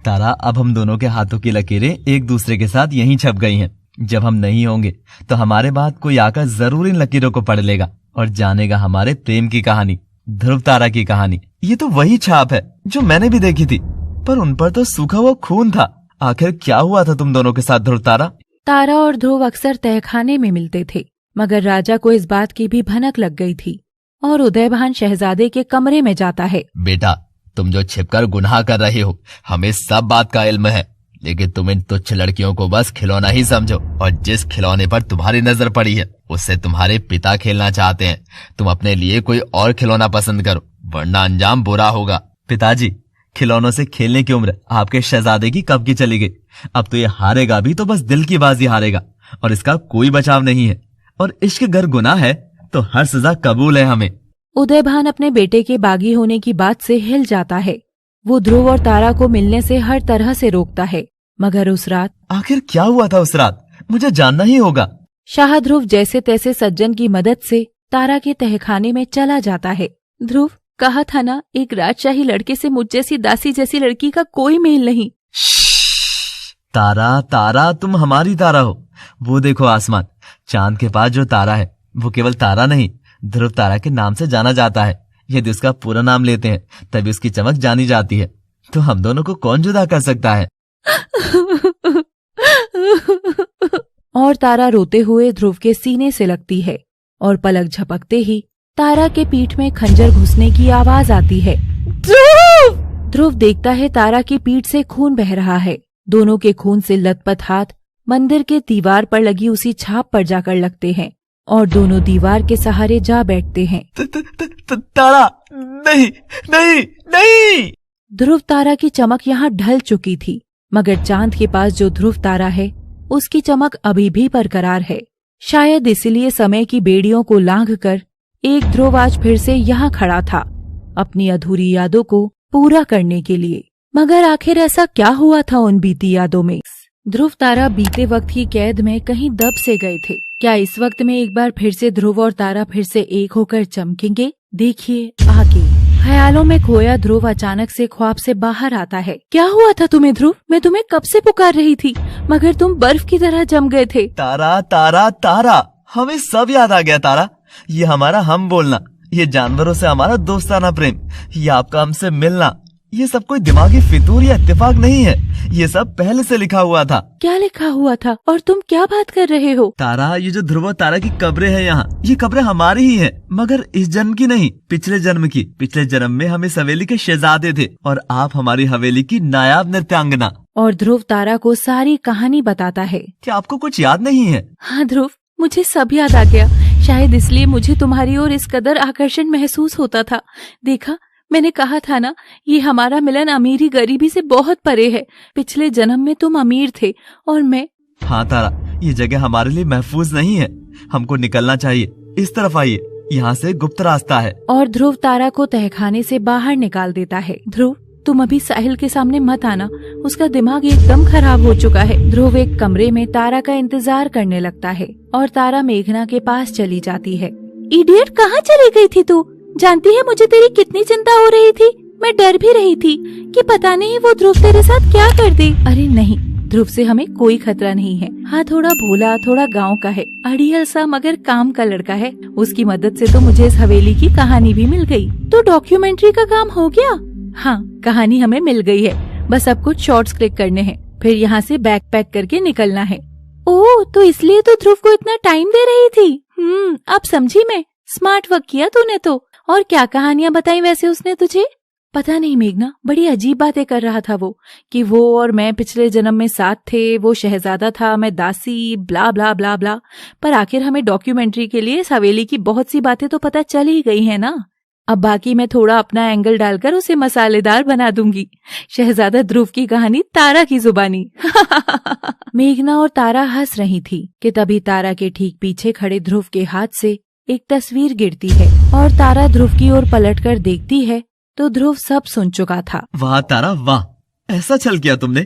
तारा, अब हम दोनों के हाथों की लकीरें एक दूसरे के साथ यहीं छप गई हैं। जब हम नहीं होंगे तो हमारे बाद कोई आकर जरूर इन लकीरों को पढ़ लेगा और जानेगा हमारे प्रेम की कहानी, ध्रुव तारा की कहानी। ये तो वही छाप है जो मैंने भी देखी थी, पर उन पर तो सूखा हुआ खून था। आखिर क्या हुआ था तुम दोनों के साथ ध्रुव तारा? तारा और ध्रुव अक्सर तहखाने में मिलते थे, मगर राजा को इस बात की भी भनक लग गई थी और उदयभान शहजादे के कमरे में जाता है। बेटा, तुम जो छिपकर गुनाह कर रहे हो, हमें सब बात का इल्म है, लेकिन तुम इन तुच्छ लड़कियों को बस खिलौना ही समझो और जिस खिलौने पर तुम्हारी नजर पड़ी है उससे तुम्हारे पिता खेलना चाहते हैं। तुम अपने लिए कोई और खिलौना पसंद करो, वरना अंजाम बुरा होगा। पिताजी, खिलौनों से खेलने की उम्र आपके शहजादे की कब की चली गई? अब तो ये हारेगा भी तो बस दिल की बाजी हारेगा और इसका कोई बचाव नहीं है। और इश्क अगर गुनाह है तो हर सजा कबूल है हमें। उदयभान अपने बेटे के बागी होने की बात से हिल जाता है। वो ध्रुव और तारा को मिलने से हर तरह से रोकता है, मगर उस रात आखिर क्या हुआ था उस रात? मुझे जानना ही होगा। शाह ध्रुव जैसे तैसे सज्जन की मदद से तारा के तहखाने में चला जाता है। ध्रुव, कहा था ना, एक राजशाही लड़के से मुझ जैसी दासी जैसी लड़की का कोई मेल नहीं। तारा, तारा, तुम हमारी तारा हो। वो देखो आसमान, चांद के पास जो तारा है वो केवल तारा नहीं, ध्रुव तारा के नाम से जाना जाता है। यदि उसका पूरा नाम लेते हैं तभी उसकी चमक जानी जाती है। तो हम दोनों को कौन जुदा कर सकता है? और तारा रोते हुए ध्रुव के सीने से लगती है और पलक झपकते ही तारा के पीठ में खंजर घुसने की आवाज आती है। ध्रुव! ध्रुव देखता है तारा की पीठ से खून बह रहा है। दोनों के खून से लथपथ हाथ मंदिर के दीवार पर लगी उसी छाप पर जाकर लगते हैं और दोनों दीवार के सहारे जा बैठते हैं। तारा, नहीं, नहीं, नहीं! ध्रुव तारा की चमक यहाँ ढल चुकी थी, मगर चांद के पास जो ध्रुव तारा है उसकी चमक अभी भी बरकरार है। शायद इसलिए समय की बेड़ियों को लांघकर एक ध्रुव आज फिर से यहाँ खड़ा था, अपनी अधूरी यादों को पूरा करने के लिए। मगर आखिर ऐसा क्या हुआ था उन बीती यादों में? ध्रुव तारा बीते वक्त की कैद में कहीं दब से गए थे। क्या इस वक्त में एक बार फिर से ध्रुव और तारा फिर से एक होकर चमकेंगे? देखिए आगे। ख्यालों में खोया ध्रुव अचानक से ख्वाब से बाहर आता है। क्या हुआ था तुम्हें ध्रुव? मैं तुम्हें कब से पुकार रही थी, मगर तुम बर्फ की तरह जम गए थे। तारा, तारा, तारा, हमें सब याद आ गया तारा। ये हमारा हम बोलना, ये जानवरों से हमारा दोस्ताना प्रेम, ये आपका हमसे मिलना, ये सब कोई दिमागी फितूर या इत्तेफाक नहीं है। ये सब पहले से लिखा हुआ था। क्या लिखा हुआ था और तुम क्या बात कर रहे हो? तारा, ये जो ध्रुव तारा की कब्रें हैं यहाँ, ये कब्रें हमारी ही हैं, मगर इस जन्म की नहीं, पिछले जन्म की। पिछले जन्म में हम इस हवेली के शहजादे थे और आप हमारी हवेली की नायाब नृत्यांगना। और ध्रुव तारा को सारी कहानी बताता है। क्या आपको कुछ याद नहीं है? हाँ ध्रुव, मुझे सब याद आ गया। शायद इसलिए मुझे तुम्हारी ओर इस कदर आकर्षण महसूस होता था। देखा, मैंने कहा था ना, ये हमारा मिलन अमीरी गरीबी से बहुत परे है। पिछले जन्म में तुम अमीर थे और मैं। हाँ तारा, ये जगह हमारे लिए महफूज नहीं है। हमको निकलना चाहिए। इस तरफ आइए, यहाँ से गुप्त रास्ता है। और ध्रुव तारा को तहखाने से बाहर निकाल देता है। ध्रुव, तुम अभी साहिल के सामने मत आना, उसका दिमाग एकदम खराब हो चुका है। ध्रुव एक कमरे में तारा का इंतजार करने लगता है और तारा मेघना के पास चली जाती है। इडियट, कहाँ चली गई थी तू? जानती है मुझे तेरी कितनी चिंता हो रही थी। मैं डर भी रही थी कि पता नहीं वो ध्रुव तेरे साथ क्या कर दे। अरे नहीं, ध्रुव से हमें कोई खतरा नहीं है। हाँ, थोड़ा भोला, थोड़ा गांव का है, अड़ियल सा मगर काम का लड़का है। उसकी मदद से तो मुझे इस हवेली की कहानी भी मिल गई। तो डॉक्यूमेंट्री का काम हो गया? हाँ, कहानी हमें मिल गई है, बस अब कुछ शॉर्ट्स क्लिक करने हैं, फिर यहाँ से बैग पैक करके निकलना है। ओह, तो इसलिए तो ध्रुव को इतना टाइम दे रही थी। अब समझी मैं। स्मार्ट वर्क किया तूने तो। और क्या कहानियाँ बताई वैसे उसने तुझे? पता नहीं मेघना, बड़ी अजीब बातें कर रहा था वो, कि वो और मैं पिछले जन्म में साथ थे, वो शहजादा था, मैं दासी, ब्ला ब्ला ब्ला ब्ला। पर आखिर हमें डॉक्यूमेंट्री के लिए इस हवेली की बहुत सी बातें तो पता चल ही गई है ना। अब बाकी मैं थोड़ा अपना एंगल डालकर उसे मसालेदार बना दूंगी। शहजादा ध्रुव की कहानी तारा की जुबानी। मेघना और तारा हंस रही थी कि तभी तारा के ठीक पीछे खड़े ध्रुव के हाथ से एक तस्वीर गिरती है और तारा ध्रुव की ओर पलटकर देखती है तो ध्रुव सब सुन चुका था। वाह तारा वाह, ऐसा छल किया तुमने।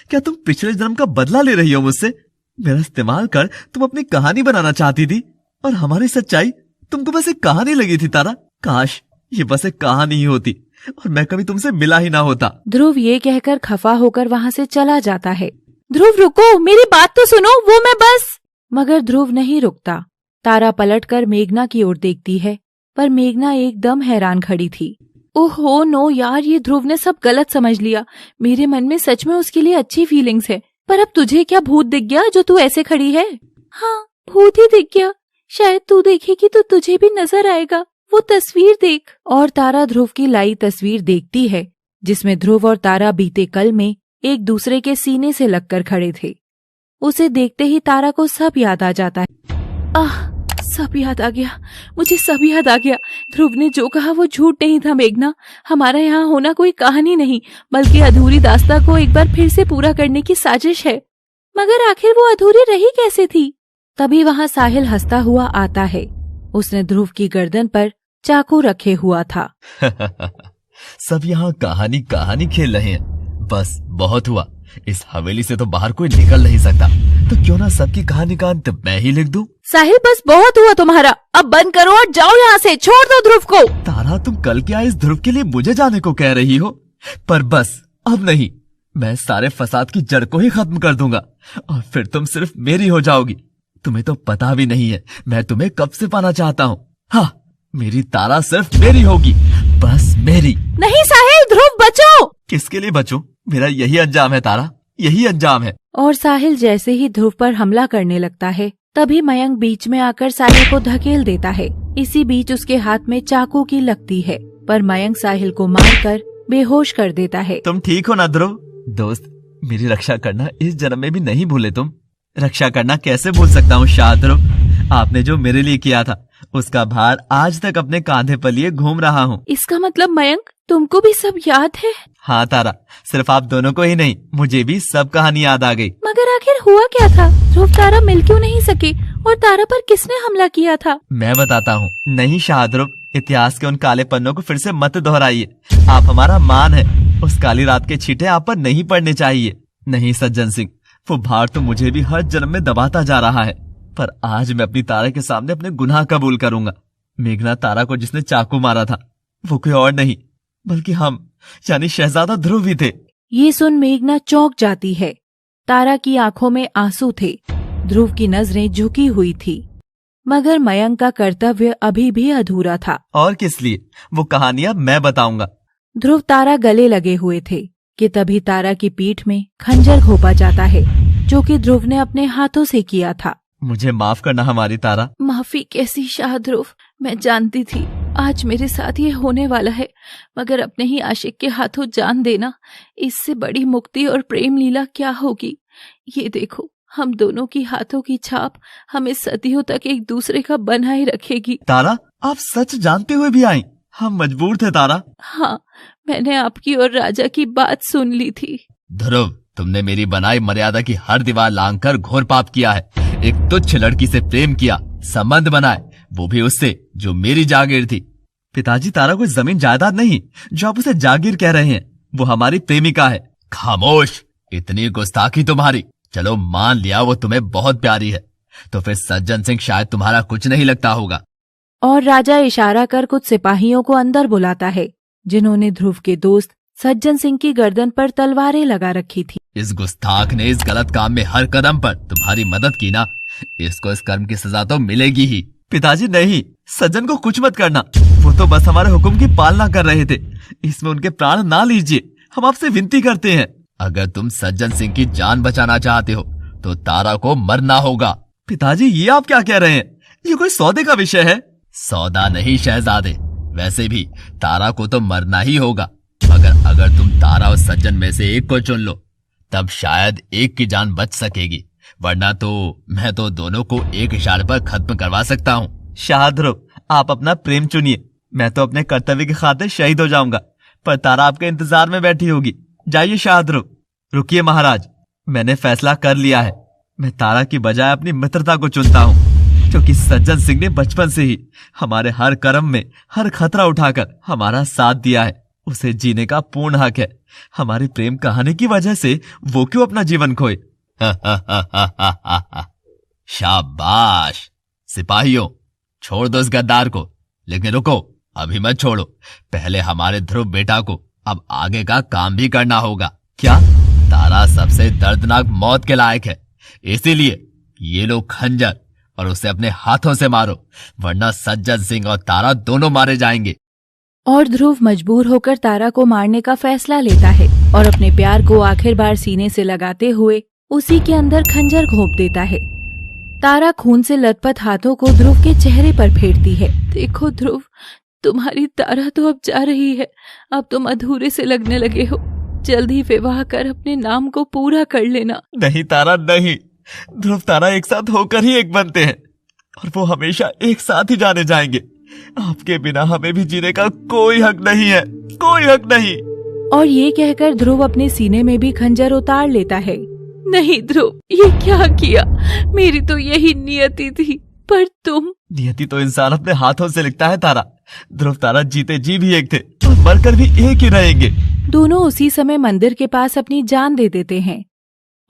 क्या तुम पिछले जन्म का बदला ले रही हो मुझसे? मेरा इस्तेमाल कर तुम अपनी कहानी बनाना चाहती थी और हमारी सच्चाई तुमको बस एक कहानी लगी थी। तारा, काश ये बस एक कहानी ही होती और मैं कभी तुमसे मिला ही ना होता। ध्रुव ये कहकर खफा होकर वहाँ से चला जाता है। ध्रुव रुको, मेरी बात तो सुनो, वो मैं बस। मगर ध्रुव नहीं रुकता। तारा पलटकर मेघना की ओर देखती है, पर मेघना एकदम हैरान खड़ी थी। ओहो नो यार, ये ध्रुव ने सब गलत समझ लिया। मेरे मन में सच में उसके लिए अच्छी फीलिंग्स है। पर अब तुझे क्या भूत दिख गया जो तू ऐसे खड़ी है? हाँ, भूत ही दिख गया। शायद तू देखेगी तो तुझे भी नजर आएगा। वो तस्वीर देख। और तारा ध्रुव की लाई तस्वीर देखती है, जिसमें ध्रुव और तारा बीते कल में एक दूसरे के सीने से लगकर खड़े थे। उसे देखते ही तारा को सब याद आ जाता है। सब याद आ गया, मुझे सब याद आ गया। ध्रुव ने जो कहा वो झूठ नहीं था मेघना। हमारा यहाँ होना कोई कहानी नहीं, बल्कि अधूरी दास्तां को एक बार फिर से पूरा करने की साजिश है। मगर आखिर वो अधूरी रही कैसे थी? तभी वहाँ साहिल हंसता हुआ आता है। उसने ध्रुव की गर्दन पर चाकू रखे हुआ था। सब यहाँ कहानी कहानी खेल रहे हैं। बस बहुत हुआ, इस हवेली से तो बाहर कोई निकल नहीं सकता, तो क्यों ना सबकी कहानी का अंत मैं ही लिख दूं? साहिल, बस बहुत हुआ तुम्हारा, अब बंद करो और जाओ यहाँ से, छोड़ दो ध्रुव को। तारा, तुम कल क्या इस ध्रुव के लिए मुझे जाने को कह रही हो? पर बस अब नहीं, मैं सारे फसाद की जड़ को ही खत्म कर दूंगा और फिर तुम सिर्फ मेरी हो जाओगी। तुम्हें तो पता भी नहीं है मैं तुम्हें कब से पाना चाहता हूँ। हाँ, मेरी तारा सिर्फ मेरी होगी, बस मेरी। नहीं साहिल, ध्रुव बचो। किसके लिए बचूं? मेरा यही अंजाम है तारा, यही अंजाम है। और साहिल जैसे ही ध्रुव पर हमला करने लगता है, तभी मयंक बीच में आकर साहिल को धकेल देता है। इसी बीच उसके हाथ में चाकू की लगती है, पर मयंक साहिल को मारकर बेहोश कर देता है। तुम ठीक हो ना ध्रुव? दोस्त, मेरी रक्षा करना इस जन्म में भी नहीं भूले तुम। रक्षा करना कैसे भूल सकता हूँ शाह ध्रुव? आपने जो मेरे लिए किया था उसका भार आज तक अपने कांधे पर लिए घूम रहा हूँ। इसका मतलब मयंक, तुमको भी सब याद है? हाँ तारा, सिर्फ आप दोनों को ही नहीं, मुझे भी सब कहानी याद आ गई। मगर आखिर हुआ क्या था? ध्रुव तारा मिल क्यों नहीं सके और तारा पर किसने हमला किया था? मैं बताता हूँ। नहीं शाह ध्रुव, इतिहास के उन काले पन्नों को फिर से मत दोहराइए। आप हमारा मान है, उस काली रात के छींटे आप पर नहीं पड़ने चाहिए। नहीं सज्जन सिंह, वो भार तो मुझे भी हर जन्म में दबाता जा रहा है, पर आज मैं अपनी तारा के सामने अपने गुनाह कबूल करूंगा। मेघना तारा को जिसने चाकू मारा था वो कोई और नहीं बल्कि हम, यानी शहजादा ध्रुव ही थे। ये सुन मेघना चौंक जाती है। तारा की आंखों में आंसू थे, ध्रुव की नजरें झुकी हुई थी, मगर मयंक का कर्तव्य अभी भी अधूरा था। और किस लिए? वो कहानियां मैं बताऊंगा। ध्रुव तारा गले लगे हुए थे कि तभी तारा की पीठ में खंजर घोंपा जाता है, जो कि ध्रुव ने अपने हाथों से किया था। मुझे माफ करना हमारी तारा। माफी कैसी शाह ध्रुव, मैं जानती थी आज मेरे साथ ये होने वाला है, मगर अपने ही आशिक के हाथों जान देना, इससे बड़ी मुक्ति और प्रेम लीला क्या होगी। ये देखो, हम दोनों की हाथों की छाप हमें सदियों तक एक दूसरे का बनाए रखेगी। तारा, आप सच जानते हुए भी आई? हम मजबूर थे तारा। हाँ, मैंने आपकी और राजा की बात सुन ली थी। ध्रुव, तुमने मेरी बनाई मर्यादा की हर दीवार लांघकर घोर पाप किया है। एक तुच्छ लड़की से प्रेम किया, संबंध बनाए, वो भी उससे जो मेरी जागीर थी। पिताजी, तारा कोई जमीन जायदाद नहीं जो आप उसे जागीर कह रहे हैं, वो हमारी प्रेमिका है। खामोश, इतनी गुस्ताखी तुम्हारी। चलो मान लिया वो तुम्हें बहुत प्यारी है, तो फिर सज्जन सिंह शायद तुम्हारा कुछ नहीं लगता होगा। और राजा इशारा कर कुछ सिपाहियों को अंदर बुलाता है, जिन्होंने ध्रुव के दोस्त सज्जन सिंह की गर्दन पर तलवारें लगा रखी थी। इस गुस्ताख ने इस गलत काम में हर कदम पर तुम्हारी मदद की ना, इसको इस कर्म की सजा तो मिलेगी ही। पिताजी नहीं, सज्जन को कुछ मत करना, वो तो बस हमारे हुक्म की पालना कर रहे थे, इसमें उनके प्राण ना लीजिए, हम आपसे विनती करते हैं। अगर तुम सज्जन सिंह की जान बचाना चाहते हो तो तारा को मरना होगा। पिताजी, ये आप क्या कह रहे हैं? ये कोई सौदे का विषय है। सौदा नहीं शहजादे, वैसे भी तारा को तो मरना ही होगा, मगर अगर तुम तारा और सज्जन में से एक को चुन लो तब शायद एक की जान बच सकेगी, वरना तो मैं तो दोनों को एक इशारे पर खत्म करवा सकता हूँ। शाह ध्रुव, आप अपना प्रेम चुनिए, मैं तो अपने कर्तव्य की खातिर शहीद हो जाऊंगा, पर तारा आपके इंतजार में बैठी होगी। जाइए शाह ध्रुव। रुकिए महाराज, मैंने फैसला कर लिया है, मैं तारा की बजाय अपनी मित्रता को चुनता हूँ, क्योंकि सज्जन सिंह ने बचपन से ही हमारे हर कर्म में हर खतरा उठाकर हमारा साथ दिया है, उसे जीने का पूर्ण हक है। हमारी प्रेम कहानी की वजह से वो क्यों अपना जीवन खोए? शाबाश। सिपाहियों, छोड़ दो इस गद्दार को, लेकिन रुको, अभी मत छोड़ो, पहले हमारे ध्रुव बेटा को अब आगे का काम भी करना होगा। क्या? तारा सबसे दर्दनाक मौत के लायक है, इसीलिए ये लो खंजर और उसे अपने हाथों से मारो, वरना सज्जन सिंह और तारा दोनों मारे जाएंगे। और ध्रुव मजबूर होकर तारा को मारने का फैसला लेता है और अपने प्यार को आखिर बार सीने से लगाते हुए उसी के अंदर खंजर घोंप देता है। तारा खून से लथपथ हाथों को ध्रुव के चेहरे पर फेरती है। देखो ध्रुव, तुम्हारी तारा तो अब जा रही है, अब तुम अधूरे से लगने लगे हो, जल्दी विवाह कर अपने नाम को पूरा कर लेना। नहीं तारा, नहीं, ध्रुव तारा एक साथ होकर ही एक बनते हैं और वो हमेशा एक साथ ही जाने जाएंगे। आपके बिना हमें भी जीने का कोई हक नहीं है, कोई हक नहीं। और ये कहकर ध्रुव अपने सीने में भी खंजर उतार लेता है। नहीं ध्रुव, ये क्या किया? मेरी तो यही नियति थी, पर तुम। नियति तो इंसान अपने हाथों से लिखता है तारा। ध्रुव तारा जीते जी भी एक थे और मरकर भी एक ही रहेंगे। दोनों उसी समय मंदिर के पास अपनी जान दे देते हैं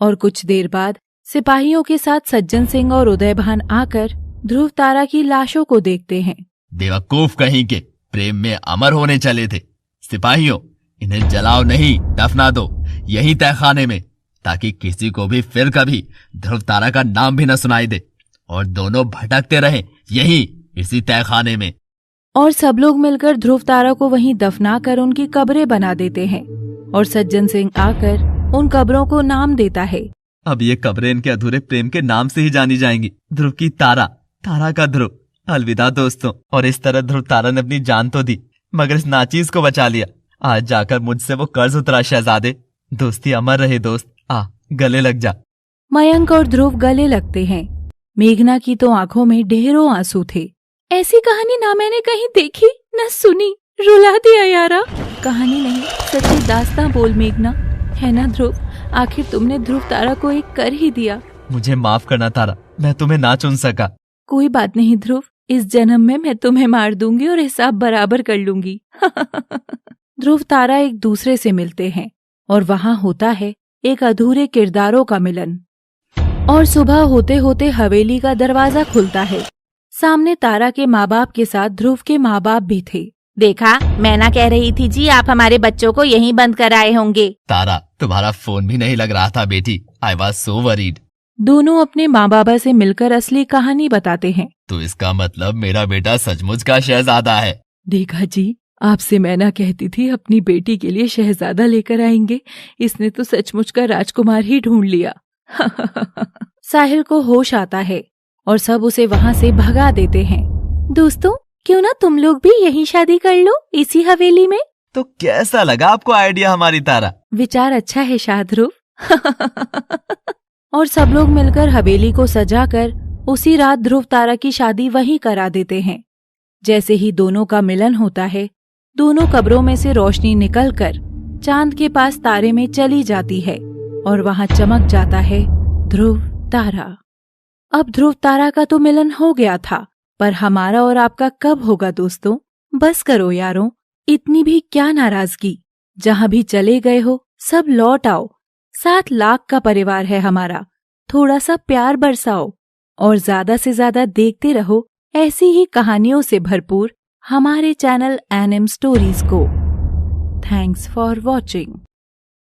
और कुछ देर बाद सिपाहियों के साथ सज्जन सिंह और उदयभान आकर ध्रुव तारा की लाशों को देखते हैं। बेवकूफ कहीं के, प्रेम में अमर होने चले थे। सिपाहियों, इन्हें जलाओ नहीं, दफना दो यही तहखाने में, ताकि किसी को भी फिर कभी ध्रुव तारा का नाम भी न सुनाई दे और दोनों भटकते रहे यही इसी तहखाने में। और सब लोग मिलकर ध्रुव तारा को वहीं दफना कर उनकी कब्रें बना देते हैं और सज्जन सिंह आकर उन कब्रों को नाम देता है। अब ये कब्रें इनके अधूरे प्रेम के नाम से ही जानी जाएंगी, ध्रुव की तारा, तारा का ध्रुव। अलविदा दोस्तों। और इस तरह ध्रुव तारा ने अपनी जान तो दी, मगर इस नाचीज को बचा लिया। आज जाकर मुझसे वो कर्ज उतरा शहजादे। दोस्ती अमर रहे दोस्त, आ गले लग जा। मयंक और ध्रुव गले लगते हैं। मेघना की तो आंखों में ढेरों आंसू थे। ऐसी कहानी ना मैंने कहीं देखी न सुनी, रुला दिया यारा। कहानी नहीं, सच्ची दास्तां बोल मेघना, है ना ध्रुव? आखिर तुमने ध्रुव तारा को एक कर ही दिया। मुझे माफ करना तारा, मैं तुम्हें ना चुन सका। कोई बात नहीं ध्रुव, इस जन्म में मैं तुम्हें मार दूंगी और हिसाब बराबर कर लूंगी। ध्रुव तारा एक दूसरे से मिलते हैं और वहाँ होता है एक अधूरे किरदारों का मिलन। और सुबह होते होते हवेली का दरवाजा खुलता है। सामने तारा के माँ बाप के साथ ध्रुव के माँ बाप भी थे। देखा, मैं ना कह रही थी जी, आप हमारे बच्चों को यहीं बंद कर आए होंगे। तारा, तुम्हारा फोन भी नहीं लग रहा था बेटी, आई वॉज सो वरीड। दोनों अपने माँ बाबा से मिलकर असली कहानी बताते हैं। तो इसका मतलब मेरा बेटा सचमुच का शहजादा है। देखा जी, आपसे मैं ना कहती थी अपनी बेटी के लिए शहजादा लेकर आएंगे, इसने तो सचमुच का राजकुमार ही ढूंढ लिया। साहिल को होश आता है और सब उसे वहाँ से भगा देते हैं। दोस्तों, क्यों ना तुम लोग भी यहीं शादी कर लो, इसी हवेली में। तो कैसा लगा आपको आइडिया हमारी तारा? विचार अच्छा है शाह ध्रुव। और सब लोग मिलकर हवेली को सजाकर उसी रात ध्रुव तारा की शादी वहीं करा देते हैं। जैसे ही दोनों का मिलन होता है, दोनों कब्रों में से रोशनी निकलकर चांद के पास तारे में चली जाती है और वहाँ चमक जाता है ध्रुव तारा। अब ध्रुव तारा का तो मिलन हो गया था, पर हमारा और आपका कब होगा दोस्तों? बस करो यारों, इतनी भी क्या नाराजगी। जहाँ भी चले गए हो सब लौट आओ। 7 लाख का परिवार है हमारा, थोड़ा सा प्यार बरसाओ और ज्यादा से ज्यादा देखते रहो ऐसी ही कहानियों से भरपूर हमारे चैनल एनएम स्टोरीज को। Thanks for watching.